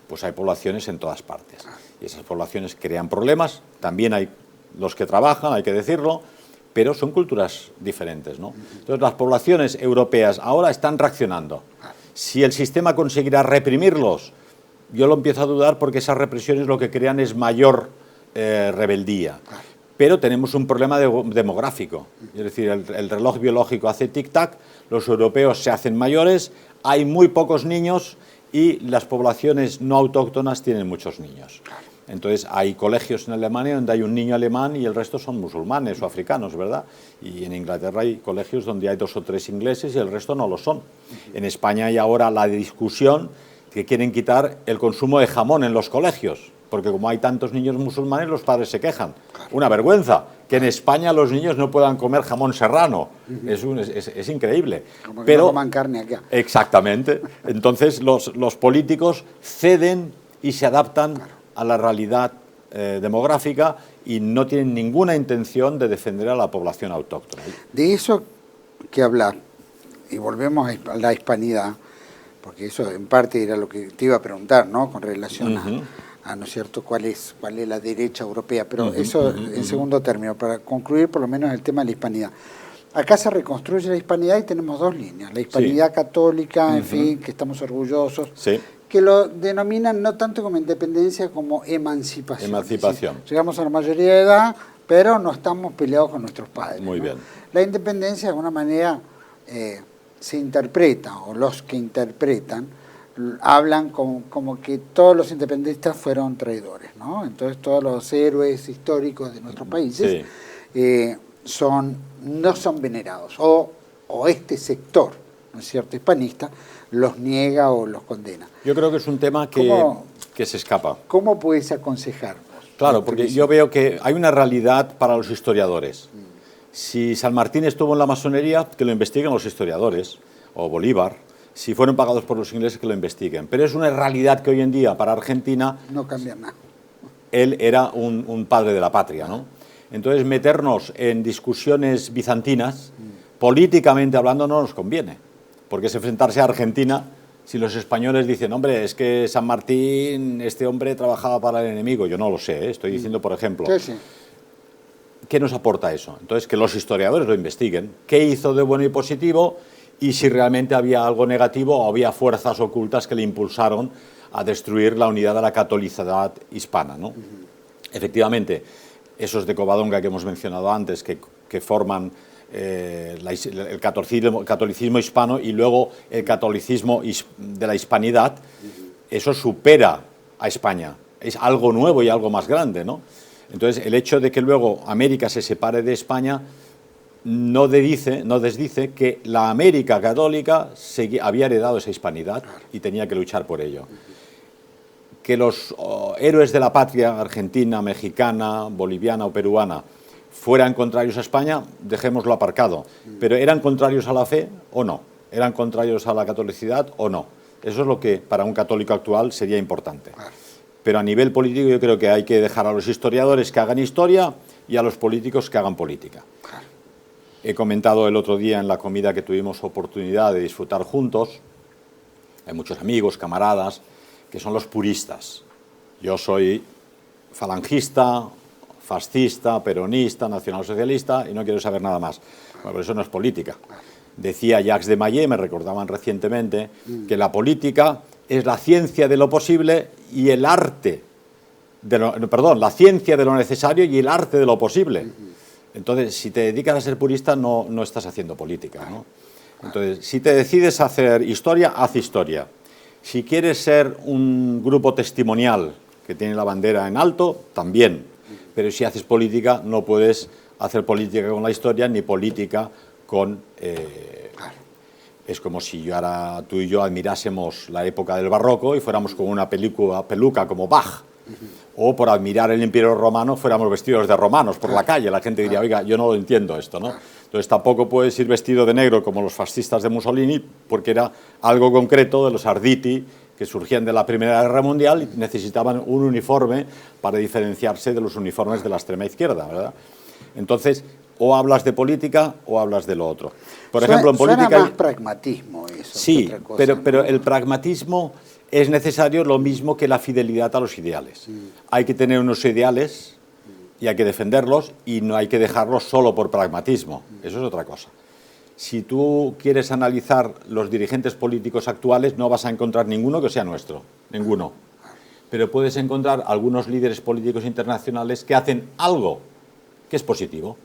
pues hay poblaciones en todas partes. Y esas poblaciones crean problemas, también hay los que trabajan, hay que decirlo, pero son culturas diferentes, ¿no? Entonces las poblaciones europeas ahora están reaccionando. Si el sistema conseguirá reprimirlos, yo lo empiezo a dudar porque esas represiones lo que crean es mayor rebeldía. Pero tenemos un problema demográfico, es decir, el reloj biológico hace tic-tac, los europeos se hacen mayores, hay muy pocos niños y las poblaciones no autóctonas tienen muchos niños. Entonces hay colegios en Alemania donde hay un niño alemán y el resto son musulmanes o africanos, ¿verdad? Y en Inglaterra hay colegios donde hay 2 o 3 ingleses y el resto no lo son. En España hay ahora la discusión que quieren quitar el consumo de jamón en los colegios, porque como hay tantos niños musulmanes los padres se quejan. Una vergüenza que en España los niños no puedan comer jamón serrano. Es increíble. Como que pero no coman carne acá. Exactamente. Entonces los políticos ceden y se adaptan a la realidad demográfica y no tienen ninguna intención de defender a la población autóctona. De eso que hablar, y volvemos a la hispanidad, porque eso en parte era lo que te iba a preguntar, ¿no? Con relación a ¿no es cierto?, cuál es la derecha europea, pero eso en segundo término, para concluir por lo menos el tema de la hispanidad. Acá se reconstruye la hispanidad y tenemos 2 líneas, la hispanidad católica, en fin, que estamos orgullosos, que lo denominan no tanto como independencia como emancipación. Emancipación. Es decir, llegamos a la mayoría de edad, pero no estamos peleados con nuestros padres. Muy bien. La independencia de alguna manera se interpreta, o los que interpretan, hablan como que todos los independentistas fueron traidores, ¿no? Entonces todos los héroes históricos de nuestros países no son venerados, o este sector, ¿no es cierto?, hispanista, los niega o los condena. Yo creo que es un tema que se escapa. ¿Cómo puedes aconsejarnos? Claro, porque yo veo que hay una realidad para los historiadores. Si San Martín estuvo en la masonería, que lo investiguen los historiadores, o Bolívar. Si fueron pagados por los ingleses, que lo investiguen. Pero es una realidad que hoy en día, para Argentina, no cambia nada. Él era un padre de la patria, ¿no? Entonces, meternos en discusiones bizantinas, políticamente hablando, no nos conviene, porque es enfrentarse a Argentina si los españoles dicen, hombre, es que San Martín, este hombre trabajaba para el enemigo, yo no lo sé, ¿eh? Estoy diciendo, por ejemplo, ¿qué nos aporta eso? Entonces, que los historiadores lo investiguen, qué hizo de bueno y positivo y si realmente había algo negativo o había fuerzas ocultas que le impulsaron a destruir la unidad de la catolicidad hispana, ¿no? Efectivamente, esos de Covadonga que hemos mencionado antes, que forman el catolicismo hispano y luego el catolicismo de la hispanidad, eso supera a España, es algo nuevo y algo más grande, ¿no? Entonces, el hecho de que luego América se separe de España no desdice que la América católica había heredado esa hispanidad y tenía que luchar por ello. Que los héroes de la patria, argentina, mexicana, boliviana o peruana, fueran contrarios a España, dejémoslo aparcado. Pero ¿eran contrarios a la fe o no? ¿Eran contrarios a la catolicidad o no? Eso es lo que para un católico actual sería importante. Pero a nivel político yo creo que hay que dejar a los historiadores que hagan historia y a los políticos que hagan política. He comentado el otro día en la comida que tuvimos oportunidad de disfrutar juntos, hay muchos amigos, camaradas, que son los puristas. Yo soy falangista, fascista, peronista, nacionalsocialista y no quiero saber nada más. Bueno, pero eso no es política. Decía Jacques de Maillet, me recordaban recientemente, que la política es la ciencia de lo posible y el arte, la ciencia de lo necesario y el arte de lo posible. Entonces, si te dedicas a ser purista, no estás haciendo política, ¿no? Entonces, si te decides hacer historia, haz historia. Si quieres ser un grupo testimonial que tiene la bandera en alto, también. Pero si haces política, no puedes hacer política con la historia ni política con... Es como si ahora tú y yo admirásemos la época del barroco y fuéramos con una peluca como Bach. O por admirar el Imperio Romano fuéramos vestidos de romanos por la calle. La gente diría, oiga, yo no lo entiendo esto, ¿no? Entonces tampoco puedes ir vestido de negro como los fascistas de Mussolini, porque era algo concreto de los Arditi que surgían de la Primera Guerra Mundial y necesitaban un uniforme para diferenciarse de los uniformes de la extrema izquierda, ¿verdad? Entonces, o hablas de política o hablas de lo otro. Por ejemplo, en política... Suena más pragmatismo eso. Sí, que otra cosa, pero el pragmatismo es necesario lo mismo que la fidelidad a los ideales. Hay que tener unos ideales y hay que defenderlos y no hay que dejarlos solo por pragmatismo. Eso es otra cosa. Si tú quieres analizar los dirigentes políticos actuales, no vas a encontrar ninguno que sea nuestro, ninguno. Pero puedes encontrar algunos líderes políticos internacionales que hacen algo que es positivo,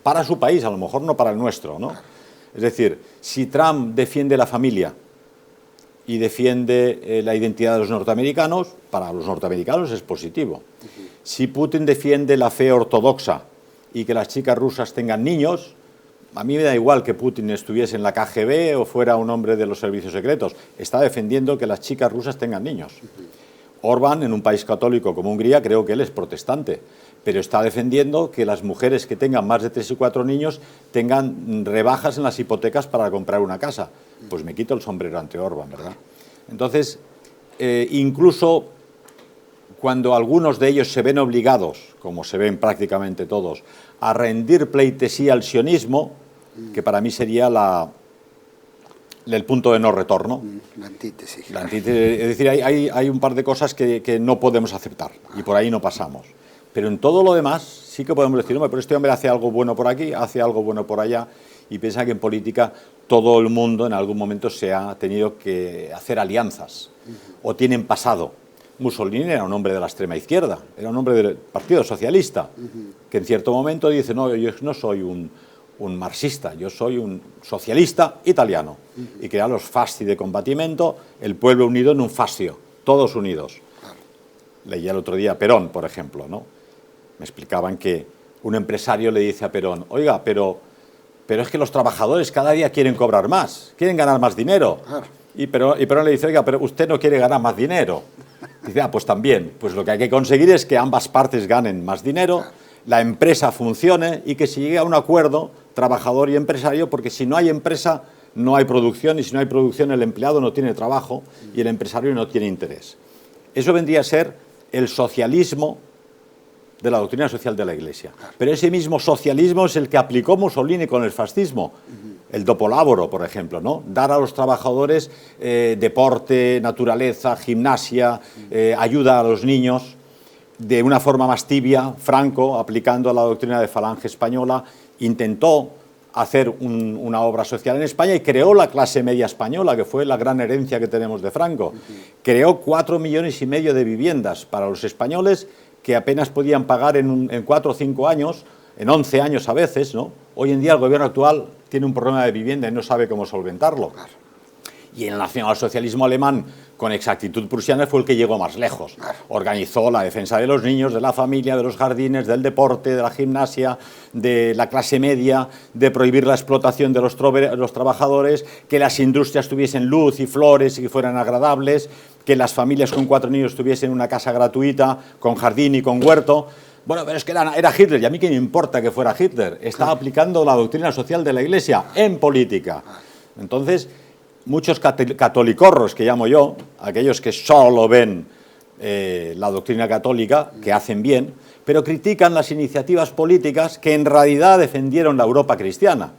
para su país, a lo mejor no para el nuestro, ¿no? Es decir, si Trump defiende la familia y defiende la identidad de los norteamericanos, para los norteamericanos es positivo. Si Putin defiende la fe ortodoxa y que las chicas rusas tengan niños, a mí me da igual que Putin estuviese en la KGB o fuera un hombre de los servicios secretos. Está defendiendo que las chicas rusas tengan niños. Orbán, en un país católico como Hungría, creo que él es protestante, pero está defendiendo que las mujeres que tengan más de 3 y 4 niños tengan rebajas en las hipotecas para comprar una casa. Pues me quito el sombrero ante Orbán, ¿verdad? Entonces, incluso cuando algunos de ellos se ven obligados, como se ven prácticamente todos, a rendir pleitesía al sionismo, que para mí sería el punto de no retorno. La antítesis. La antítesis, es decir, hay un par de cosas que no podemos aceptar y por ahí no pasamos. Pero en todo lo demás sí que podemos decir, hombre, pero este hombre hace algo bueno por aquí, hace algo bueno por allá, y piensa que en política todo el mundo en algún momento se ha tenido que hacer alianzas o tienen pasado. Mussolini era un hombre de la extrema izquierda, era un hombre del Partido Socialista, que en cierto momento dice, no, yo no soy un marxista, yo soy un socialista italiano, y crea los fasci de combattimento, el pueblo unido en un fascio, todos unidos. Leía el otro día Perón, por ejemplo, ¿no? Me explicaban que un empresario le dice a Perón, oiga, pero es que los trabajadores cada día quieren cobrar más, quieren ganar más dinero. Y Perón le dice, oiga, pero usted no quiere ganar más dinero. Dice, pues también, pues lo que hay que conseguir es que ambas partes ganen más dinero, la empresa funcione y que se llegue a un acuerdo trabajador y empresario, porque si no hay empresa no hay producción, y si no hay producción el empleado no tiene trabajo y el empresario no tiene interés. Eso vendría a ser el socialismo de la doctrina social de la Iglesia. Pero ese mismo socialismo es el que aplicó Mussolini con el fascismo. El dopolavoro, por ejemplo, ¿no? Dar a los trabajadores deporte, naturaleza, gimnasia, ayuda a los niños, de una forma más tibia. Franco, aplicando la doctrina de Falange Española, intentó hacer una obra social en España y creó la clase media española, que fue la gran herencia que tenemos de Franco. Creó 4,5 millones de viviendas para los españoles que apenas podían pagar en 4 o 5 años, en 11 años a veces, ¿no? Hoy en día el gobierno actual tiene un problema de vivienda y no sabe cómo solventarlo. Y el nacionalsocialismo alemán, con exactitud prusiana, fue el que llegó más lejos. Organizó la defensa de los niños, de la familia, de los jardines, del deporte, de la gimnasia, de la clase media, de prohibir la explotación de los trabajadores, que las industrias tuviesen luz y flores y que fueran agradables, que las familias con 4 niños tuviesen una casa gratuita, con jardín y con huerto. Bueno, pero es que era Hitler, y a mí qué me importa que fuera Hitler. Estaba aplicando la doctrina social de la Iglesia en política. Entonces, muchos catolicorros, que llamo yo, aquellos que solo ven la doctrina católica, que hacen bien, pero critican las iniciativas políticas que en realidad defendieron la Europa cristiana.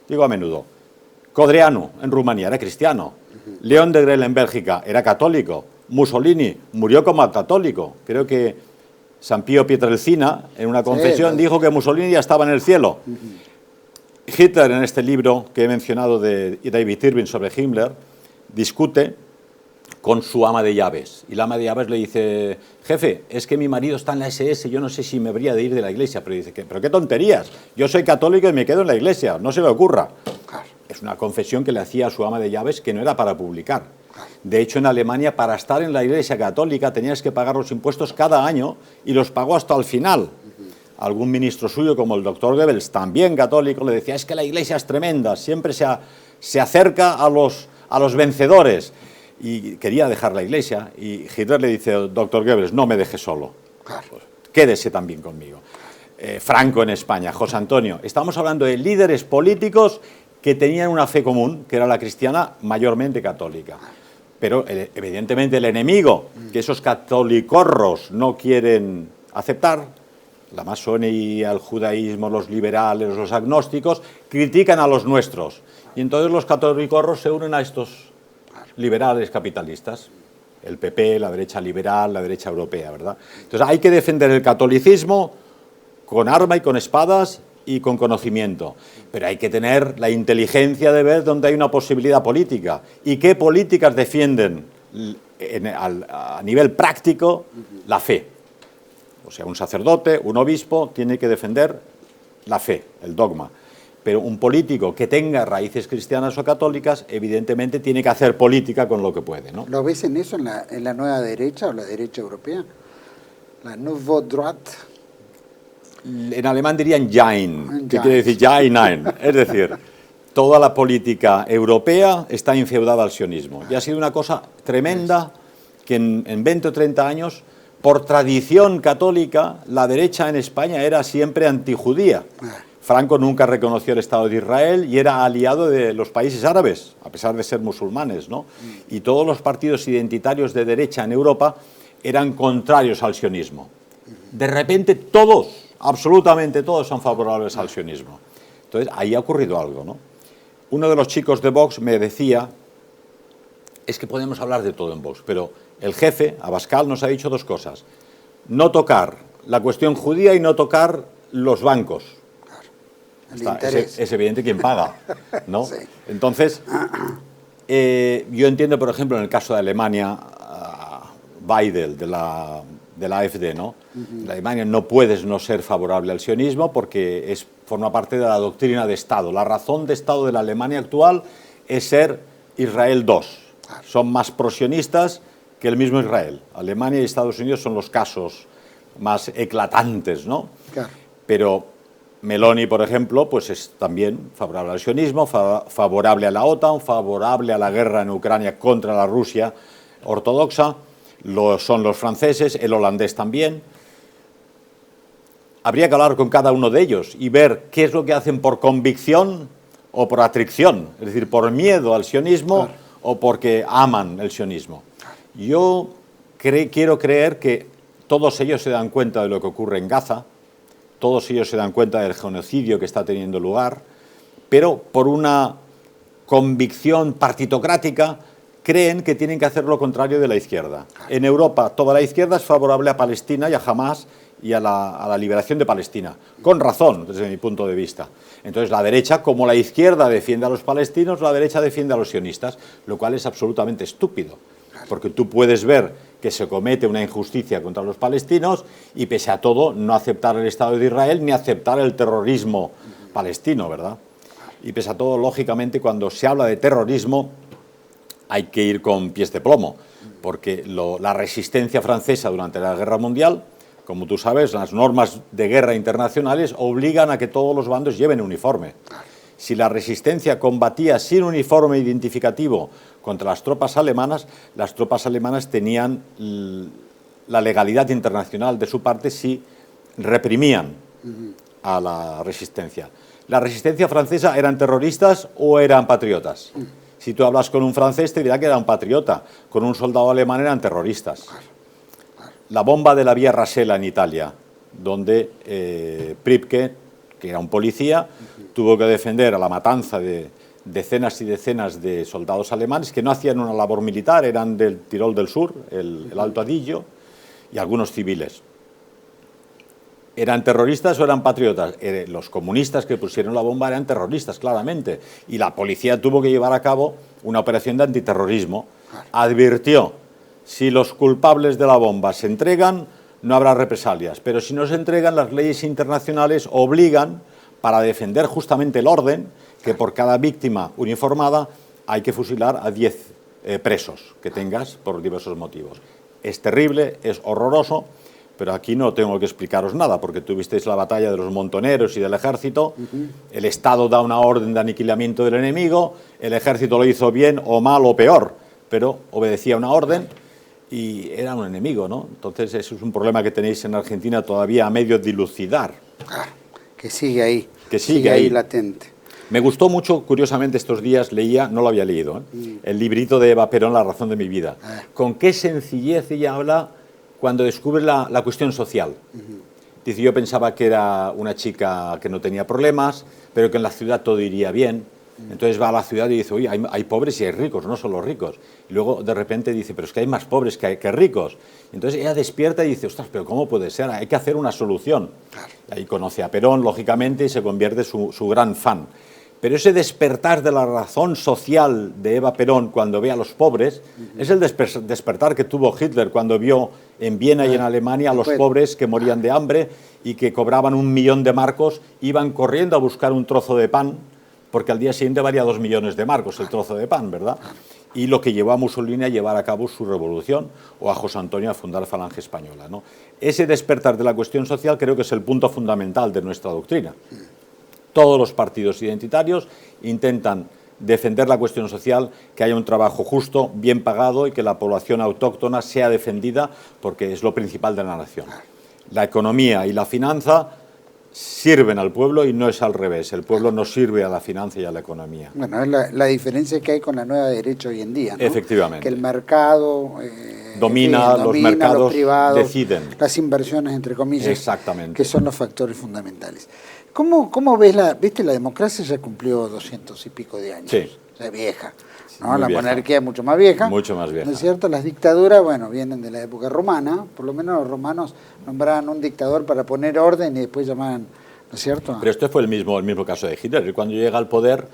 Digo a menudo, Codreanu en Rumanía era cristiano, León de Grel en Bélgica era católico, Mussolini murió como católico. Creo que San Pío Pietrelcina, en una confesión, dijo que Mussolini ya estaba en el cielo. Hitler, en este libro que he mencionado de David Irving sobre Himmler, discute con su ama de llaves. Y la ama de llaves le dice, jefe, es que mi marido está en la SS, yo no sé si me habría de ir de la iglesia. Pero dice, pero qué tonterías, yo soy católico y me quedo en la iglesia, no se le ocurra. Es una confesión que le hacía a su ama de llaves que no era para publicar. De hecho, en Alemania, para estar en la iglesia católica, tenías que pagar los impuestos cada año y los pagó hasta el final. Algún ministro suyo, como el doctor Goebbels, también católico, le decía, es que la iglesia es tremenda, siempre se acerca a los vencedores. Y quería dejar la iglesia, y Hitler le dice, doctor Goebbels, no me deje solo, pues, quédese también conmigo. Franco en España, José Antonio, estamos hablando de líderes políticos que tenían una fe común, que era la cristiana, mayormente católica. Pero evidentemente el enemigo, que esos catolicorros no quieren aceptar, la masonería, el judaísmo, los liberales, los agnósticos, critican a los nuestros. Y entonces los catolicorros se unen a estos liberales capitalistas. El PP, la derecha liberal, la derecha europea, ¿verdad? Entonces hay que defender el catolicismo con arma y con espadas y con conocimiento. Pero hay que tener la inteligencia de ver dónde hay una posibilidad política y qué políticas defienden a nivel práctico la fe. O sea, un sacerdote, un obispo, tiene que defender la fe, el dogma. Pero un político que tenga raíces cristianas o católicas, evidentemente tiene que hacer política con lo que puede, ¿no? ¿Lo ves en eso, en la nueva derecha o la derecha europea? La Nouveau Droite. En alemán dirían Jain, que quiere decir Ja y Nein. Es decir, toda la política europea está infeudada al sionismo. Y ha sido una cosa tremenda que en 20 o 30 años, por tradición católica, la derecha en España era siempre antijudía. Franco nunca reconoció el Estado de Israel y era aliado de los países árabes, a pesar de ser musulmanes, ¿no? Y todos los partidos identitarios de derecha en Europa eran contrarios al sionismo. De repente todos, absolutamente todos, son favorables al sionismo. Entonces ahí ha ocurrido algo, ¿no? Uno de los chicos de Vox me decía, es que podemos hablar de todo en Vox, pero el jefe, Abascal, nos ha dicho dos cosas. No tocar la cuestión judía y no tocar los bancos. Es evidente quién paga, ¿no? Sí. Entonces, yo entiendo, por ejemplo, en el caso de Alemania, Weidel, de la AfD, ¿no? En Alemania no puedes no ser favorable al sionismo porque forma parte de la doctrina de Estado. La razón de Estado de la Alemania actual es ser Israel II. Son más prosionistas que el mismo Israel. Alemania y Estados Unidos son los casos más eclatantes, ¿no? Claro. Pero Meloni, por ejemplo, pues es también favorable al sionismo, favorable a la OTAN, favorable a la guerra en Ucrania contra la Rusia ortodoxa, son los franceses, el holandés también. Habría que hablar con cada uno de ellos y ver qué es lo que hacen por convicción o por atracción, es decir, por miedo al sionismo, claro, o porque aman el sionismo. Yo quiero creer que todos ellos se dan cuenta de lo que ocurre en Gaza, todos ellos se dan cuenta del genocidio que está teniendo lugar, pero por una convicción partitocrática creen que tienen que hacer lo contrario de la izquierda. En Europa toda la izquierda es favorable a Palestina y a Hamás y a la liberación de Palestina, con razón desde mi punto de vista. Entonces la derecha, como la izquierda defiende a los palestinos, la derecha defiende a los sionistas, lo cual es absolutamente estúpido, porque tú puedes ver que se comete una injusticia contra los palestinos y pese a todo no aceptar el Estado de Israel ni aceptar el terrorismo palestino, ¿verdad? Y pese a todo, lógicamente, cuando se habla de terrorismo hay que ir con pies de plomo, porque la resistencia francesa durante la Guerra Mundial, como tú sabes, las normas de guerra internacionales obligan a que todos los bandos lleven uniforme. Si la resistencia combatía sin uniforme identificativo contra las tropas alemanas tenían la legalidad internacional de su parte si reprimían a la resistencia. ¿La resistencia francesa eran terroristas o eran patriotas? Si tú hablas con un francés te dirá que era un patriota, con un soldado alemán eran terroristas. La bomba de la vía Rasella en Italia, donde Pripke, que era un policía, tuvo que defender a la matanza de decenas y decenas de soldados alemanes que no hacían una labor militar, eran del Tirol del Sur, el Alto Adigio, y algunos civiles. ¿Eran terroristas o eran patriotas? Los comunistas que pusieron la bomba eran terroristas, claramente, y la policía tuvo que llevar a cabo una operación de antiterrorismo. Advirtió: si los culpables de la bomba se entregan, no habrá represalias, pero si no se entregan, las leyes internacionales obligan, para defender justamente el orden, que por cada víctima uniformada hay que fusilar a 10 presos que tengas por diversos motivos. Es terrible, es horroroso, pero aquí no tengo que explicaros nada, porque tuvisteis la batalla de los montoneros y del ejército, el Estado da una orden de aniquilamiento del enemigo, el ejército lo hizo bien o mal o peor, pero obedecía una orden y era un enemigo, ¿no? Entonces eso es un problema que tenéis en Argentina todavía a medio dilucidar. Que sigue ahí. Que sigue ahí latente. Me gustó mucho, curiosamente estos días leía, no lo había leído, el librito de Eva Perón, La razón de mi vida. Con qué sencillez ella habla cuando descubre la cuestión social. Dice, yo pensaba que era una chica que no tenía problemas, pero que en la ciudad todo iría bien. Entonces va a la ciudad y dice, oye, hay pobres y hay ricos, no solo ricos. Y luego de repente dice, pero es que hay más pobres que ricos. Entonces ella despierta y dice, ostras, pero ¿cómo puede ser? Hay que hacer una solución. Ahí conoce a Perón, lógicamente, y se convierte su gran fan. Pero ese despertar de la razón social de Eva Perón cuando ve a los pobres es el despertar que tuvo Hitler cuando vio en Viena y en Alemania a los pobres que morían de hambre y que cobraban 1 millón de marcos, iban corriendo a buscar un trozo de pan, porque al día siguiente valía 2 millones de marcos el trozo de pan, ¿verdad? Y lo que llevó a Mussolini a llevar a cabo su revolución, o a José Antonio a fundar la Falange Española, ¿no? Ese despertar de la cuestión social creo que es el punto fundamental de nuestra doctrina. Todos los partidos identitarios intentan defender la cuestión social, que haya un trabajo justo, bien pagado y que la población autóctona sea defendida, porque es lo principal de la nación. La economía y la finanza sirven al pueblo y no es al revés. El pueblo no sirve a la finanza y a la economía. Bueno, es la diferencia que hay con la nueva derecha hoy en día, ¿no? Efectivamente. Que el mercado domina, los mercados los privados, deciden. Las inversiones, entre comillas, exactamente, que son los factores fundamentales. ¿Cómo ves viste, la democracia ya cumplió 200 y pico de años? Sí. O sea, vieja, ¿no? La vieja. Monarquía es mucho más vieja. Mucho más vieja. ¿No es cierto? Las dictaduras, bueno, vienen de la época romana. Por lo menos los romanos nombraban un dictador para poner orden y después llamaban, ¿no es cierto? Pero este fue el mismo caso de Hitler. Cuando llega al poder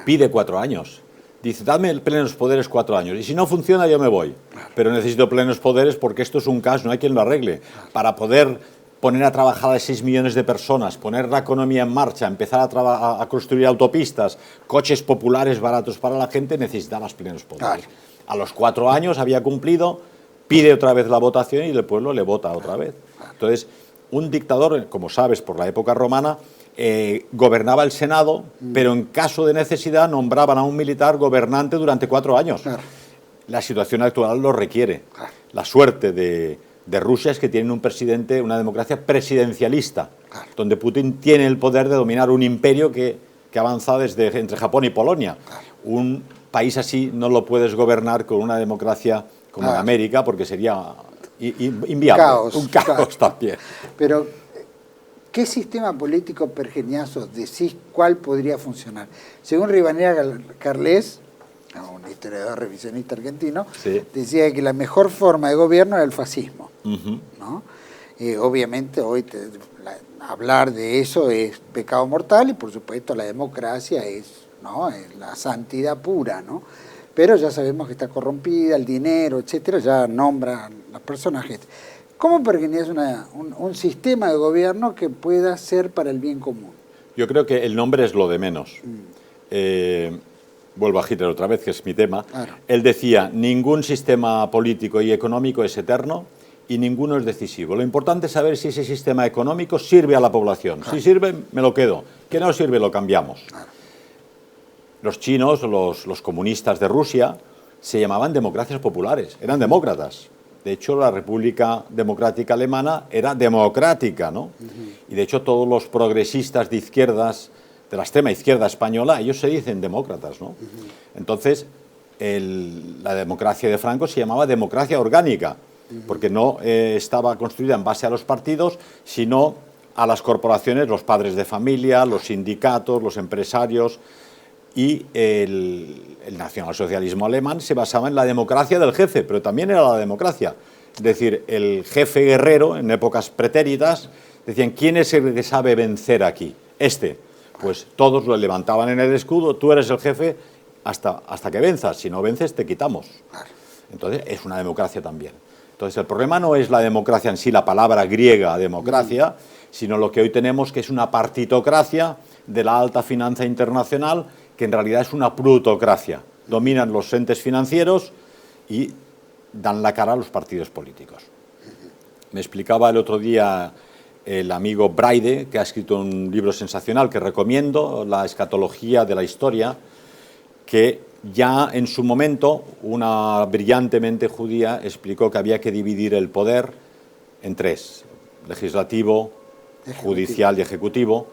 pide 4 años. Dice, dame plenos poderes 4 años. Y si no funciona, yo me voy. Pero necesito plenos poderes porque esto es un caos, no hay quien lo arregle. Para poder poner a trabajar a 6 millones de personas, poner la economía en marcha, empezar a construir autopistas, coches populares baratos para la gente, necesitabas plenos poderes. A los 4 años había cumplido, pide otra vez la votación y el pueblo le vota otra vez. Entonces, un dictador, como sabes, por la época romana, gobernaba el Senado, pero en caso de necesidad nombraban a un militar gobernante durante 4 años. La situación actual lo requiere. La suerte de Rusia es que tienen un presidente, una democracia presidencialista, donde Putin tiene el poder de dominar un imperio que avanza entre Japón y Polonia. Un país así no lo puedes gobernar con una democracia como en América, porque sería inviable. Un caos también. Pero, ¿qué sistema político pergeniazo decís cuál podría funcionar? Según Rivadeneira Carles, un historiador revisionista argentino, sí, decía que la mejor forma de gobierno era el fascismo, ¿no? Obviamente hoy hablar de eso es pecado mortal y por supuesto la democracia es, ¿no?, es la santidad pura, ¿no? Pero ya sabemos que está corrompida, el dinero, etcétera, ya nombra los personajes. ¿Cómo pergenías un sistema de gobierno que pueda ser para el bien común? Yo creo que el nombre es lo de menos. Vuelvo a Hitler otra vez, que es mi tema. Claro. Él decía, ningún sistema político y económico es eterno y ninguno es decisivo. Lo importante es saber si ese sistema económico sirve a la población. Claro. Si sirve, me lo quedo. Que no sirve, lo cambiamos. Claro. Los chinos, los comunistas de Rusia, se llamaban democracias populares, eran demócratas. De hecho, la República Democrática Alemana era democrática, ¿no? Y de hecho, todos los progresistas de izquierdas, de la extrema izquierda española, ellos se dicen demócratas, ¿no? Entonces, la democracia de Franco se llamaba democracia orgánica, porque no estaba construida en base a los partidos, sino a las corporaciones, los padres de familia, los sindicatos, los empresarios. Y el nacionalsocialismo alemán se basaba en la democracia del jefe, pero también era la democracia. Es decir, el jefe guerrero, en épocas pretéritas, decían, ¿quién es el que sabe vencer aquí? Este. Pues todos lo levantaban en el escudo, tú eres el jefe hasta que venzas, si no vences te quitamos. Entonces es una democracia también. Entonces el problema no es la democracia en sí, la palabra griega democracia, sino lo que hoy tenemos, que es una partitocracia de la alta finanza internacional, que en realidad es una plutocracia. Dominan los entes financieros y dan la cara a los partidos políticos. Me explicaba el otro día el amigo Braide, que ha escrito un libro sensacional que recomiendo, La escatología de la historia, que ya en su momento una brillante mente judía explicó que había que dividir el poder en tres: legislativo, judicial y ejecutivo.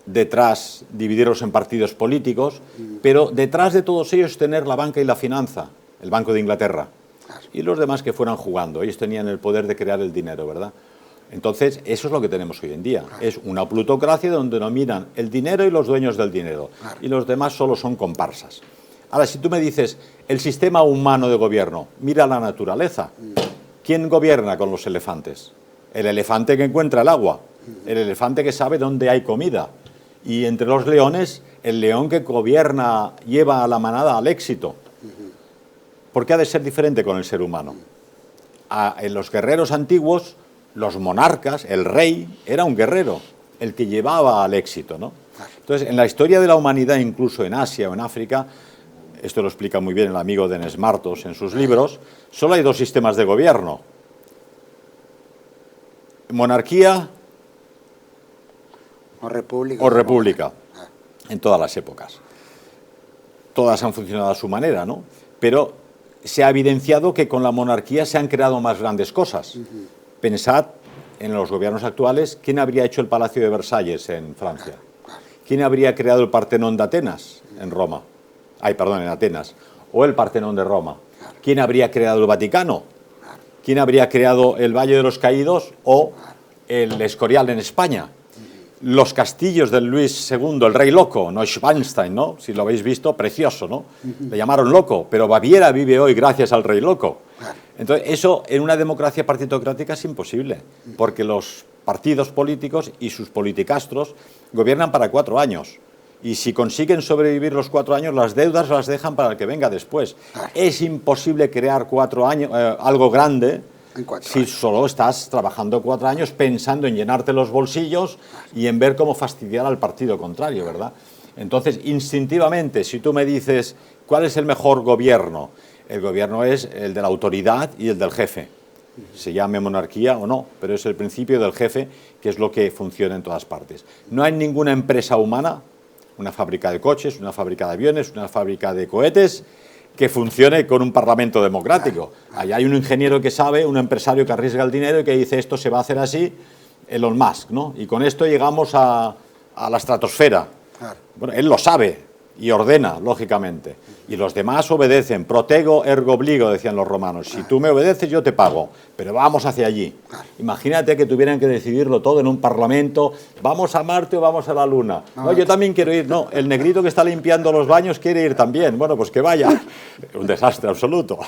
Detrás, dividirlos en partidos políticos, pero detrás de todos ellos tener la banca y la finanza, el Banco de Inglaterra, y los demás que fueran jugando. Ellos tenían el poder de crear el dinero, ¿verdad? Entonces, eso es lo que tenemos hoy en día. Es una plutocracia donde dominan el dinero y los dueños del dinero, y los demás solo son comparsas. Ahora, si tú me dices, el sistema humano de gobierno, mira la naturaleza. ¿Quién gobierna con los elefantes? El elefante que encuentra el agua, el elefante que sabe dónde hay comida. Y entre los leones, el león que gobierna lleva a la manada al éxito. ¿Por qué ha de ser diferente con el ser humano? En los guerreros antiguos, los monarcas, el rey, era un guerrero, el que llevaba al éxito, ¿no? Entonces, en la historia de la humanidad, incluso en Asia o en África, esto lo explica muy bien el amigo Denis Martos en sus libros, solo hay dos sistemas de gobierno: monarquía o república, en todas las épocas. Todas han funcionado a su manera, ¿no? Pero se ha evidenciado que con la monarquía se han creado más grandes cosas. Pensad en los gobiernos actuales, ¿quién habría hecho el Palacio de Versalles en Francia? ¿Quién habría creado el Partenón de Atenas en Roma? En Atenas. O el Partenón de Roma. ¿Quién habría creado el Vaticano? ¿Quién habría creado el Valle de los Caídos o el Escorial en España? Los castillos del Luis II, el rey loco, Neuschwanstein, ¿no? Si lo habéis visto, precioso, ¿no? Le llamaron loco, pero Baviera vive hoy gracias al rey loco. Entonces, eso en una democracia partitocrática es imposible, porque los partidos políticos y sus politicastros gobiernan para 4 años. Y si consiguen sobrevivir los 4 años, las deudas las dejan para el que venga después. Es imposible crear 4 años, algo grande, si solo estás trabajando 4 años pensando en llenarte los bolsillos y en ver cómo fastidiar al partido contrario, ¿verdad? Entonces, instintivamente, si tú me dices, ¿cuál es el mejor gobierno? El gobierno es el de la autoridad y el del jefe. Se llame monarquía o no, pero es el principio del jefe, que es lo que funciona en todas partes. No hay ninguna empresa humana, una fábrica de coches, una fábrica de aviones, una fábrica de cohetes, que funcione con un parlamento democrático. Allá hay un ingeniero que sabe, un empresario que arriesga el dinero y que dice esto se va a hacer así, Elon Musk, ¿no? Y con esto llegamos a la estratosfera. Bueno, él lo sabe y ordena, lógicamente. Y los demás obedecen. Protego ergo obligo, decían los romanos. Si tú me obedeces, yo te pago. Pero vamos hacia allí. Imagínate que tuvieran que decidirlo todo en un parlamento. ¿Vamos a Marte o vamos a la Luna? No, yo también quiero ir. No, el negrito que está limpiando los baños quiere ir también. Bueno, pues que vaya. Un desastre absoluto.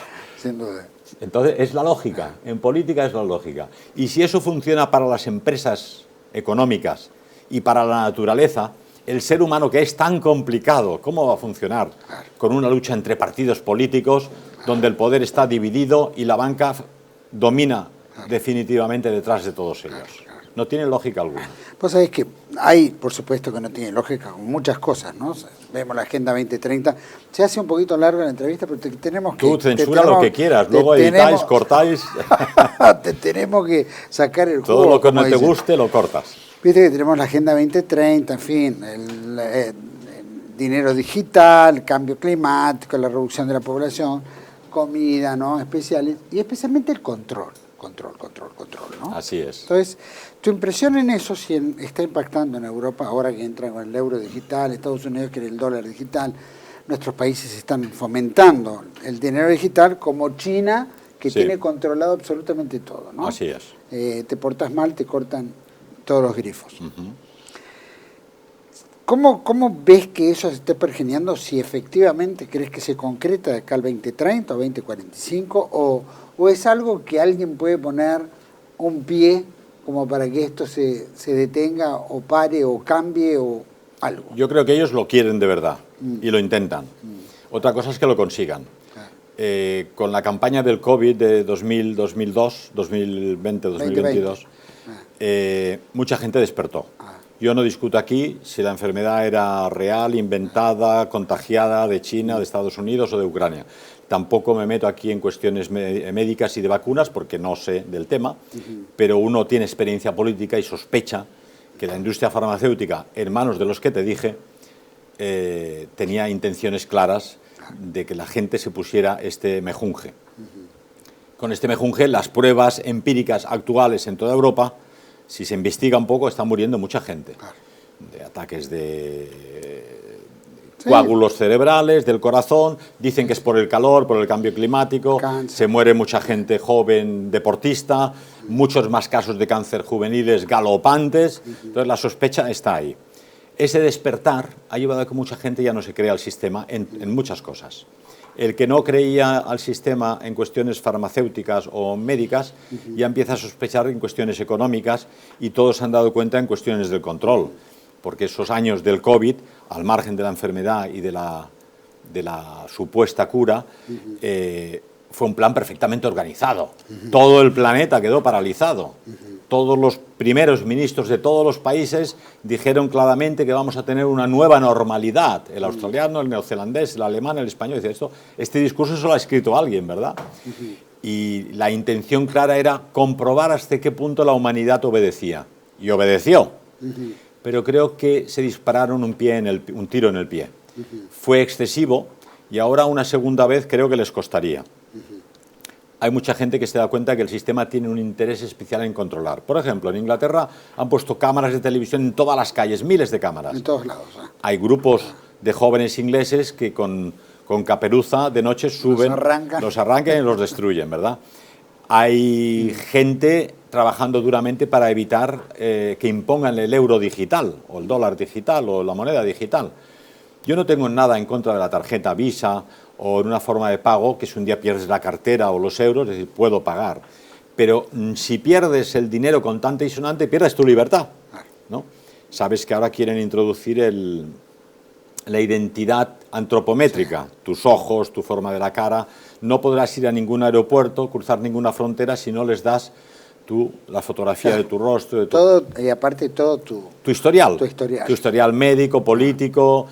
Sin duda. Entonces, es la lógica. En política es la lógica. Y si eso funciona para las empresas económicas y para la naturaleza, el ser humano, que es tan complicado, ¿cómo va a funcionar con una lucha entre partidos políticos donde el poder está dividido y la banca domina definitivamente detrás de todos ellos? No tiene lógica alguna. Pues sabés que hay, por supuesto que no tiene lógica con muchas cosas, ¿no? O sea, vemos la Agenda 2030, se hace un poquito larga la entrevista, pero tenemos que... Tú censura lo que quieras, luego editáis, cortáis... te tenemos que sacar el jugo. Todo lo que no te guste lo cortas. Viste que tenemos la Agenda 2030, en fin, el dinero digital, el cambio climático, la reducción de la población, comida, ¿no? Especiales, y especialmente el control, ¿no? Así es. Entonces, tu impresión en eso, si está impactando en Europa, ahora que entra con el euro digital, Estados Unidos quiere el dólar digital, nuestros países están fomentando el dinero digital, como China, que tiene controlado absolutamente todo, ¿no? Así es. Te portas mal, te cortan todos los grifos. ¿Cómo ves que eso se esté pergeñando? Si efectivamente crees que se concreta de acá al 2030 o 2045, o es algo que alguien puede poner un pie como para que esto se detenga o pare o cambie o algo. Yo creo que ellos lo quieren de verdad y lo intentan. Otra cosa es que lo consigan. Con la campaña del COVID de 2020, 2022, mucha gente despertó. Yo no discuto aquí si la enfermedad era real, inventada, contagiada de China, de Estados Unidos o de Ucrania. Tampoco me meto aquí en cuestiones médicas y de vacunas porque no sé del tema, pero uno tiene experiencia política y sospecha que la industria farmacéutica, en manos de los que te dije, tenía intenciones claras de que la gente se pusiera este mejunje. Con este mejunje, las pruebas empíricas actuales en toda Europa, si se investiga un poco, está muriendo mucha gente. De ataques de coágulos cerebrales, del corazón, dicen que es por el calor, por el cambio climático, se muere mucha gente joven deportista, muchos más casos de cáncer juveniles galopantes, entonces la sospecha está ahí. Ese despertar ha llevado a que mucha gente ya no se crea al sistema en muchas cosas. El que no creía al sistema en cuestiones farmacéuticas o médicas ya empieza a sospechar en cuestiones económicas y todos se han dado cuenta en cuestiones del control, porque esos años del COVID, al margen de la enfermedad y de la supuesta cura, fue un plan perfectamente organizado. Todo el planeta quedó paralizado. Todos los primeros ministros de todos los países dijeron claramente que vamos a tener una nueva normalidad. El australiano, el neozelandés, el alemán, el español. Dice este discurso se lo ha escrito alguien, ¿verdad? Y la intención clara era comprobar hasta qué punto la humanidad obedecía. Y obedeció. Pero creo que se dispararon un tiro en el pie. Fue excesivo y ahora una segunda vez creo que les costaría. Hay mucha gente que se da cuenta que el sistema tiene un interés especial en controlar. Por ejemplo, en Inglaterra han puesto cámaras de televisión en todas las calles, miles de cámaras. En todos lados. Hay grupos de jóvenes ingleses que con caperuza de noche suben, los arrancan y los destruyen, ¿verdad? Hay gente trabajando duramente para evitar que impongan el euro digital, o el dólar digital, o la moneda digital. Yo no tengo nada en contra de la tarjeta Visa o en una forma de pago que si un día pierdes la cartera o los euros, es decir, puedo pagar. Pero si pierdes el dinero contante y sonante, pierdes tu libertad, ¿no? Sabes que ahora quieren introducir la identidad antropométrica, tus ojos, tu forma de la cara. No podrás ir a ningún aeropuerto, cruzar ninguna frontera si no les das la fotografía de tu rostro. Todo, y aparte todo tu historial. Tu historial médico, político,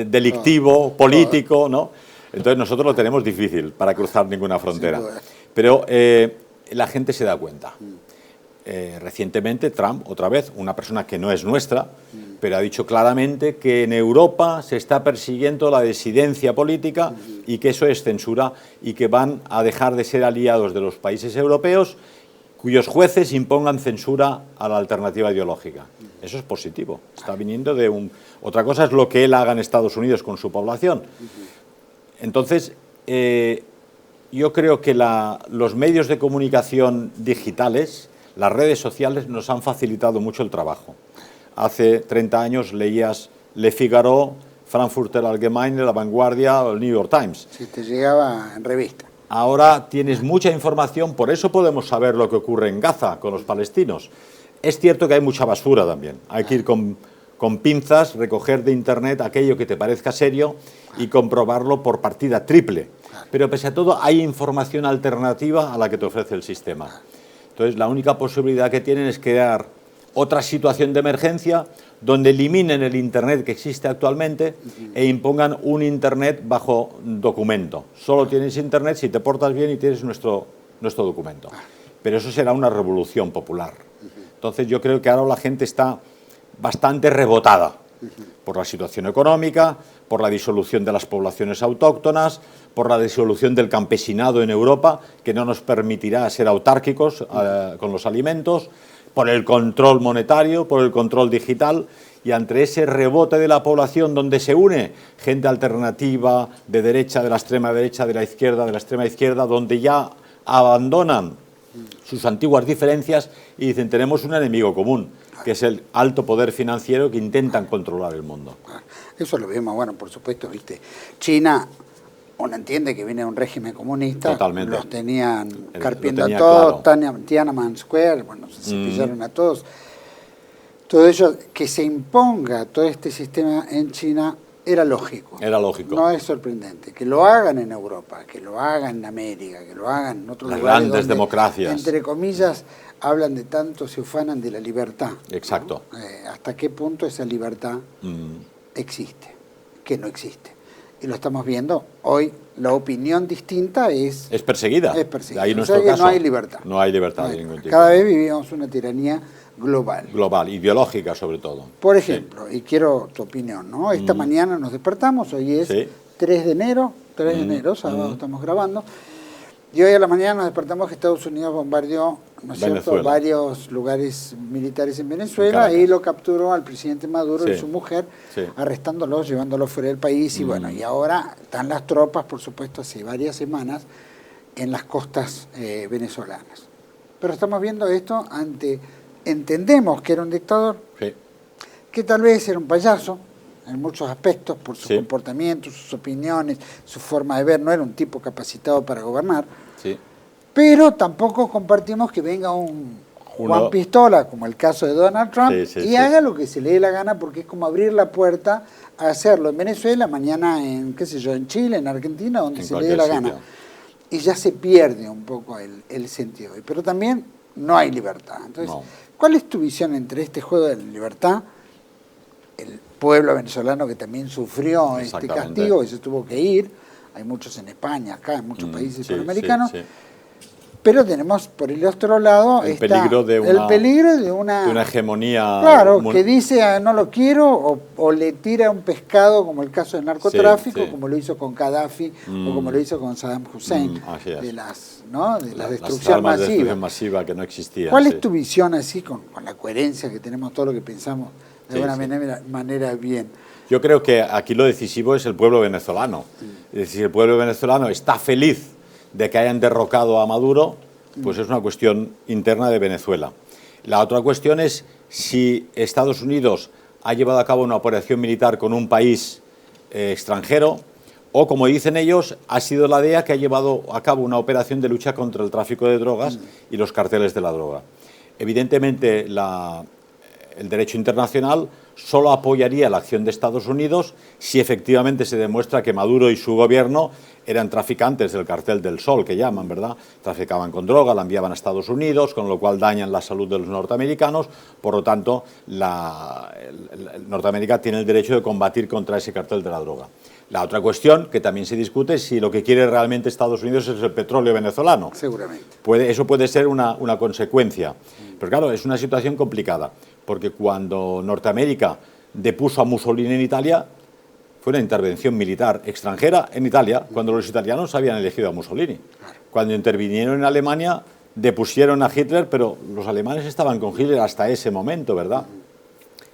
delictivo, político, ¿no? Entonces nosotros lo tenemos difícil para cruzar ninguna frontera. Pero la gente se da cuenta. Recientemente Trump, otra vez, una persona que no es nuestra, pero ha dicho claramente que en Europa se está persiguiendo la disidencia política y que eso es censura y que van a dejar de ser aliados de los países europeos cuyos jueces impongan censura a la alternativa ideológica. Eso es positivo. Está viniendo de un... Otra cosa es lo que él haga en Estados Unidos con su población. Entonces, yo creo que los medios de comunicación digitales, las redes sociales, nos han facilitado mucho el trabajo. Hace 30 años leías Le Figaro, Frankfurter Allgemeine, La Vanguardia o el New York Times. Si te llegaba en revista. Ahora tienes mucha información, por eso podemos saber lo que ocurre en Gaza con los palestinos. Es cierto que hay mucha basura también. Hay que ir con pinzas, recoger de Internet aquello que te parezca serio y comprobarlo por partida triple. Pero pese a todo hay información alternativa a la que te ofrece el sistema. Entonces la única posibilidad que tienen es crear otra situación de emergencia donde eliminen el Internet que existe actualmente e impongan un Internet bajo documento. Solo tienes Internet si te portas bien y tienes nuestro documento. Pero eso será una revolución popular. Entonces yo creo que ahora la gente está bastante rebotada por la situación económica, por la disolución de las poblaciones autóctonas, por la disolución del campesinado en Europa, que no nos permitirá ser autárquicos con los alimentos, por el control monetario, por el control digital, y ante ese rebote de la población donde se une gente alternativa, de derecha, de la extrema derecha, de la extrema izquierda, donde ya abandonan sus antiguas diferencias y dicen tenemos un enemigo común, que es el alto poder financiero que intentan controlar el mundo. Eso lo vimos, bueno, por supuesto, viste. China, uno entiende que viene de un régimen comunista. Totalmente. Los tenían carpiendo tenía a todos, claro. Tiananmen Square, bueno, se pillaron a todos. Todo ello, que se imponga todo este sistema en China, era lógico. Era lógico. No es sorprendente. Que lo hagan en Europa, que lo hagan en América, que lo hagan en otros Las lugares grandes donde, democracias. entre comillas, hablan de tanto, se ufanan de la libertad. Exacto. ¿No? ¿Hasta qué punto esa libertad existe? Que no existe. Y lo estamos viendo hoy. La opinión distinta es perseguida. Es perseguida. Ahí O nuestro sea que caso, no hay libertad. No hay libertad. No hay de ningún libertad. tipo. Cada vez vivimos una tiranía global. Global, ideológica sobre todo. Por ejemplo, y quiero tu opinión, ¿no? Esta mañana nos despertamos, hoy es 3 de enero, sábado estamos grabando, y hoy a la mañana nos despertamos que Estados Unidos bombardeó, ¿no es cierto?, varios lugares militares en Venezuela y lo capturó al presidente Maduro y su mujer, arrestándolos, llevándolos fuera del país, y bueno, y ahora están las tropas, por supuesto, hace varias semanas en las costas venezolanas. Pero estamos viendo esto entendemos que era un dictador, que tal vez era un payaso en muchos aspectos por su comportamiento, sus opiniones, su forma de ver, no era un tipo capacitado para gobernar, pero tampoco compartimos que venga un Juan Pistola, como el caso de Donald Trump, y haga lo que se le dé la gana, porque es como abrir la puerta a hacerlo en Venezuela, mañana en, qué sé yo, en Chile, en Argentina, donde se le dé la gana. Y ya se pierde un poco el sentido. Pero también no hay libertad. Entonces, ¿cuál es tu visión entre este juego de la libertad, el pueblo venezolano que también sufrió este castigo, que se tuvo que ir, hay muchos en España, acá, en muchos países sudamericanos, pero tenemos por el otro lado el peligro de una hegemonía, claro, que dice no lo quiero, o le tira un pescado, como el caso del narcotráfico, como lo hizo con Gaddafi o como lo hizo con Saddam Hussein, de la destrucción masiva que no existía. ¿Cuál es tu visión así, con la coherencia que tenemos todo lo que pensamos de alguna manera bien? Yo creo que aquí lo decisivo es el pueblo venezolano. Es decir, el pueblo venezolano está feliz de que hayan derrocado a Maduro, pues es una cuestión interna de Venezuela. La otra cuestión es si Estados Unidos ha llevado a cabo una operación militar con un país extranjero, o, como dicen ellos, ha sido la DEA que ha llevado a cabo una operación de lucha contra el tráfico de drogas y los carteles de la droga. Evidentemente, el derecho internacional solo apoyaría la acción de Estados Unidos si efectivamente se demuestra que Maduro y su gobierno eran traficantes del cartel del Sol, que llaman, ¿verdad? Traficaban con droga, la enviaban a Estados Unidos, con lo cual dañan la salud de los norteamericanos. Por lo tanto, Norteamérica tiene el derecho de combatir contra ese cartel de la droga. La otra cuestión, que también se discute, es si lo que quiere realmente Estados Unidos es el petróleo venezolano. Seguramente. Eso puede ser una consecuencia. Pero claro, es una situación complicada, porque cuando Norteamérica depuso a Mussolini en Italia, fue una intervención militar extranjera en Italia, cuando los italianos habían elegido a Mussolini. Cuando intervinieron en Alemania, depusieron a Hitler, pero los alemanes estaban con Hitler hasta ese momento, ¿verdad?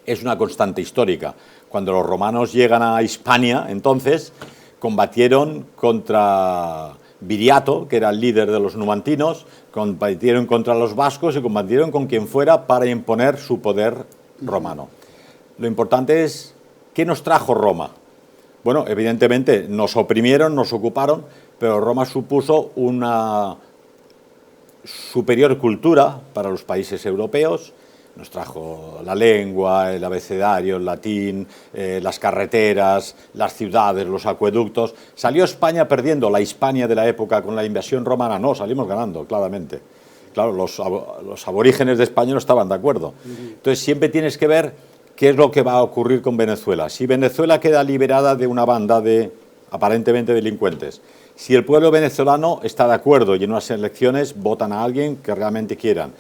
Es una constante histórica. Cuando los romanos llegan a Hispania, entonces, combatieron contra Viriato, que era el líder de los numantinos, combatieron contra los vascos y combatieron con quien fuera para imponer su poder romano. Lo importante es, ¿qué nos trajo Roma? Bueno, evidentemente nos oprimieron, nos ocuparon, pero Roma supuso una superior cultura para los países europeos. Nos trajo la lengua, el abecedario, el latín, las carreteras, las ciudades, los acueductos. ¿Salió España perdiendo la Hispania de la época con la invasión romana? No, salimos ganando, claramente. Claro, los aborígenes de España no estaban de acuerdo. Entonces siempre tienes que ver qué es lo que va a ocurrir con Venezuela. Si Venezuela queda liberada de una banda de aparentemente delincuentes, si el pueblo venezolano está de acuerdo y en unas elecciones votan a alguien que realmente quieran,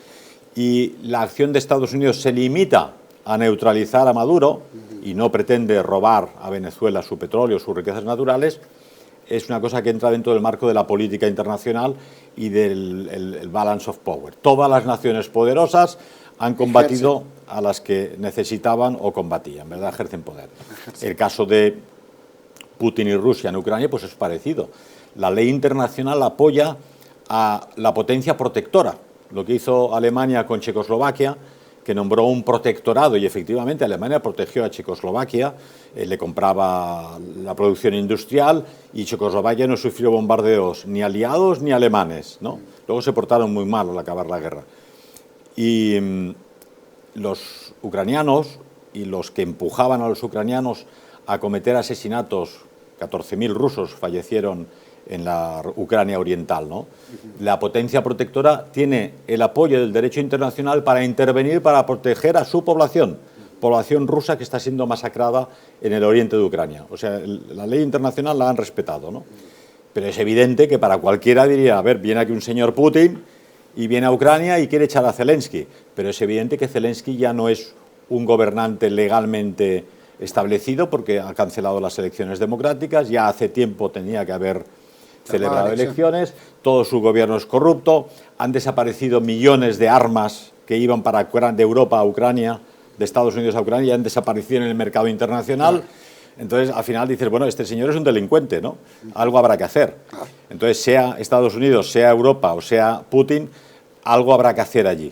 y la acción de Estados Unidos se limita a neutralizar a Maduro y no pretende robar a Venezuela su petróleo, sus riquezas naturales, es una cosa que entra dentro del marco de la política internacional y del el balance of power. Todas las naciones poderosas han combatido a las que necesitaban o combatían, ¿verdad? Ejercen poder. El caso de Putin y Rusia en Ucrania pues es parecido. La ley internacional apoya a la potencia protectora. Lo que hizo Alemania con Checoslovaquia, que nombró un protectorado, y efectivamente Alemania protegió a Checoslovaquia, le compraba la producción industrial, y Checoslovaquia no sufrió bombardeos ni aliados ni alemanes, ¿no? Luego se portaron muy mal al acabar la guerra. Y los ucranianos y los que empujaban a los ucranianos a cometer asesinatos, 14.000 rusos fallecieron en la Ucrania oriental, ¿no? La potencia protectora tiene el apoyo del derecho internacional para intervenir, para proteger a su población rusa que está siendo masacrada en el oriente de Ucrania. O sea, la ley internacional la han respetado, ¿no? Pero es evidente que para cualquiera diría, a ver, viene aquí un señor Putin y viene a Ucrania y quiere echar a Zelensky, pero es evidente que Zelensky ya no es un gobernante legalmente establecido porque ha cancelado las elecciones democráticas, ya hace tiempo tenía que haber celebrado elecciones, todo su gobierno es corrupto, han desaparecido millones de armas que iban de Europa a Ucrania, de Estados Unidos a Ucrania, y han desaparecido en el mercado internacional. Entonces, al final dices, bueno, este señor es un delincuente, ¿no? Algo habrá que hacer. Entonces, sea Estados Unidos, sea Europa o sea Putin, algo habrá que hacer allí.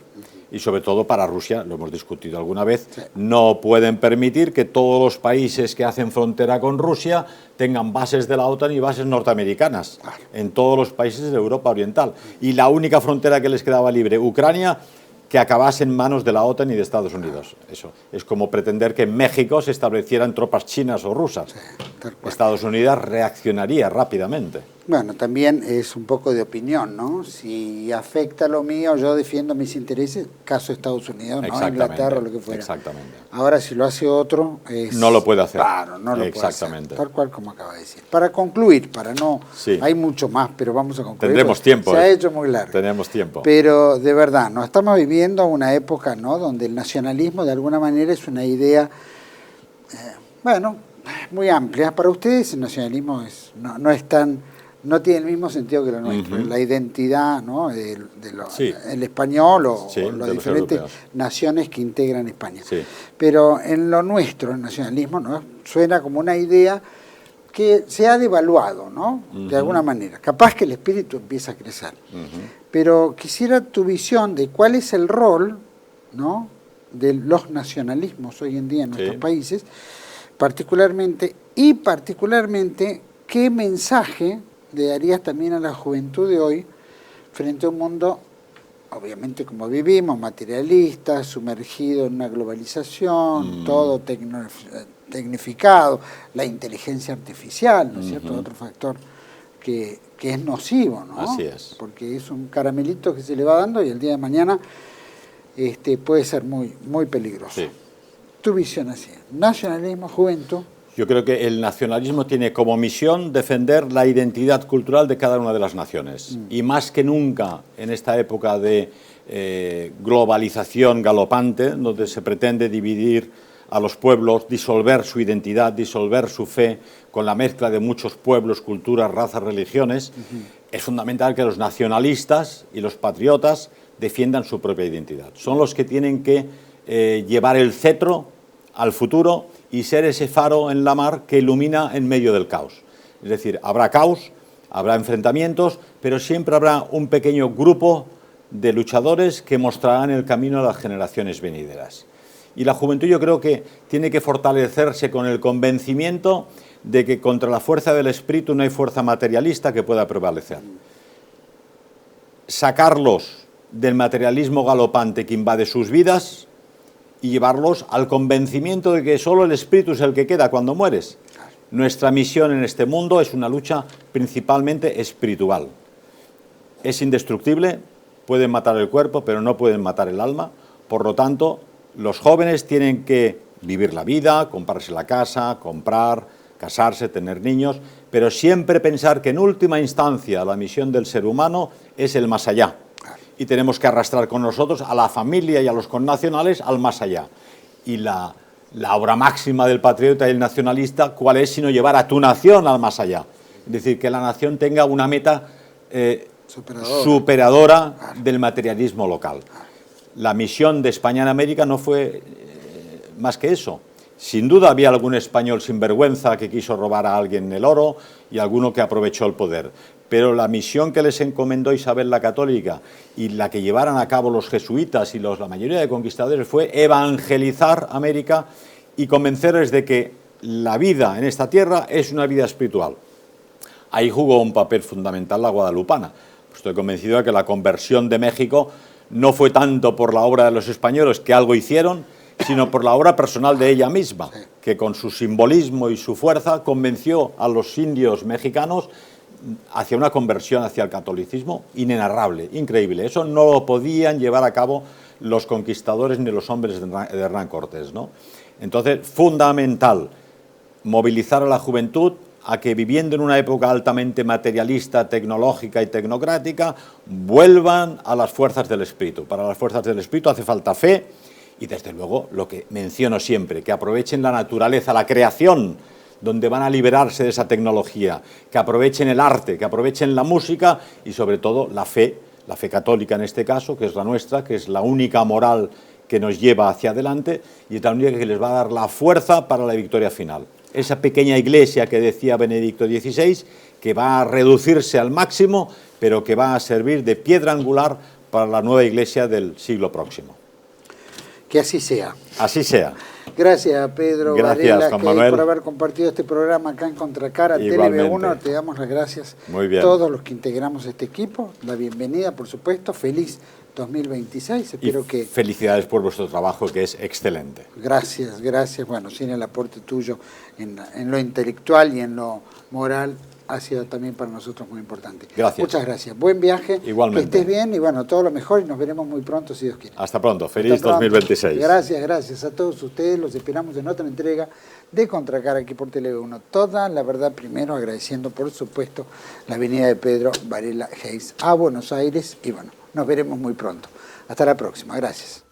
Y sobre todo para Rusia, lo hemos discutido alguna vez, no pueden permitir que todos los países que hacen frontera con Rusia tengan bases de la OTAN y bases norteamericanas en todos los países de Europa Oriental. Y la única frontera que les quedaba libre, Ucrania, que acabase en manos de la OTAN y de Estados Unidos. Eso es como pretender que en México se establecieran tropas chinas o rusas. Estados Unidos reaccionaría rápidamente. Bueno, también es un poco de opinión, ¿no? Si afecta lo mío, yo defiendo mis intereses, caso Estados Unidos, ¿no? Inglaterra o lo que fuera. Exactamente. Ahora, si lo hace otro, no lo puede hacer. Claro, no lo puede hacer. Tal cual como acaba de decir. Para concluir, hay mucho más, pero vamos a concluir. Tendremos tiempo. Se ha hecho muy largo. Tenemos tiempo. Pero, de verdad, nos estamos viviendo una época, ¿no?, donde el nacionalismo, de alguna manera, es una idea, muy amplia. Para ustedes el nacionalismo no tiene el mismo sentido que lo nuestro. La identidad, ¿no?, el español o las diferentes naciones que integran España. Pero en lo nuestro, el nacionalismo, ¿no?, suena como una idea que se ha devaluado, ¿no?, de alguna manera. Capaz que el espíritu empieza a crecer. Pero quisiera tu visión de cuál es el rol, ¿no?, de los nacionalismos hoy en día en nuestros países, particularmente, qué mensaje le darías también a la juventud de hoy frente a un mundo, obviamente como vivimos, materialista, sumergido en una globalización, todo tecnificado, la inteligencia artificial, ¿no es cierto?, otro factor que es nocivo, ¿no? Así es. Porque es un caramelito que se le va dando y el día de mañana puede ser muy, muy peligroso. Sí. Tu visión así, nacionalismo, juventud. Yo creo que el nacionalismo tiene como misión defender la identidad cultural de cada una de las naciones. Y más que nunca en esta época de globalización galopante, donde se pretende dividir a los pueblos, disolver su identidad, disolver su fe con la mezcla de muchos pueblos, culturas, razas, religiones. Es fundamental que los nacionalistas y los patriotas defiendan su propia identidad. Son los que tienen que llevar el cetro al futuro y ser ese faro en la mar que ilumina en medio del caos. Es decir, habrá caos, habrá enfrentamientos, pero siempre habrá un pequeño grupo de luchadores que mostrarán el camino a las generaciones venideras. Y la juventud, yo creo que tiene que fortalecerse con el convencimiento de que contra la fuerza del espíritu no hay fuerza materialista que pueda prevalecer. Sacarlos del materialismo galopante que invade sus vidas y llevarlos al convencimiento de que solo el espíritu es el que queda cuando mueres. Nuestra misión en este mundo es una lucha principalmente espiritual. Es indestructible, pueden matar el cuerpo, pero no pueden matar el alma. Por lo tanto, los jóvenes tienen que vivir la vida, comprarse la casa, comprar, casarse, tener niños, pero siempre pensar que en última instancia la misión del ser humano es el más allá. Y tenemos que arrastrar con nosotros a la familia y a los connacionales al más allá. Y la obra máxima del patriota y el nacionalista, ¿cuál es sino llevar a tu nación al más allá? Es decir, que la nación tenga una meta superadora del materialismo local. La misión de España en América no fue más que eso. Sin duda había algún español sinvergüenza que quiso robar a alguien el oro y alguno que aprovechó el poder. Pero la misión que les encomendó Isabel la Católica y la que llevaran a cabo los jesuitas y la mayoría de conquistadores fue evangelizar América y convencerles de que la vida en esta tierra es una vida espiritual. Ahí jugó un papel fundamental la guadalupana. Estoy convencido de que la conversión de México no fue tanto por la obra de los españoles, que algo hicieron, sino por la obra personal de ella misma, que con su simbolismo y su fuerza convenció a los indios mexicanos hacia una conversión hacia el catolicismo inenarrable, increíble. Eso no lo podían llevar a cabo los conquistadores ni los hombres de Hernán Cortés, ¿no? Entonces, fundamental movilizar a la juventud a que, viviendo en una época altamente materialista, tecnológica y tecnocrática, vuelvan a las fuerzas del espíritu. Para las fuerzas del espíritu hace falta fe y, desde luego, lo que menciono siempre, que aprovechen la naturaleza, la creación, donde van a liberarse de esa tecnología, que aprovechen el arte, que aprovechen la música y, sobre todo, la fe católica en este caso, que es la nuestra, que es la única moral que nos lleva hacia adelante y es la única que les va a dar la fuerza para la victoria final. Esa pequeña iglesia que decía Benedicto XVI, que va a reducirse al máximo, pero que va a servir de piedra angular para la nueva iglesia del siglo próximo. Que así sea. Así sea. Gracias, Pedro Varela, por haber compartido este programa acá en Contracara, TV1. Te damos las gracias a todos los que integramos este equipo. La bienvenida, por supuesto. Feliz 2026. Espero que... Felicidades por vuestro trabajo, que es excelente. Gracias, gracias. Bueno, sin el aporte tuyo en lo intelectual y en lo moral, ha sido también para nosotros muy importante. Gracias. Muchas gracias. Buen viaje. Igualmente. Que estés bien y bueno, todo lo mejor y nos veremos muy pronto si Dios quiere. Hasta pronto. Feliz 2026. Gracias, gracias a todos ustedes. Los esperamos en otra entrega de Contracara aquí por TV1. Toda la verdad, primero agradeciendo por supuesto la venida de Pedro Varela Hayes a Buenos Aires y bueno, nos veremos muy pronto. Hasta la próxima. Gracias.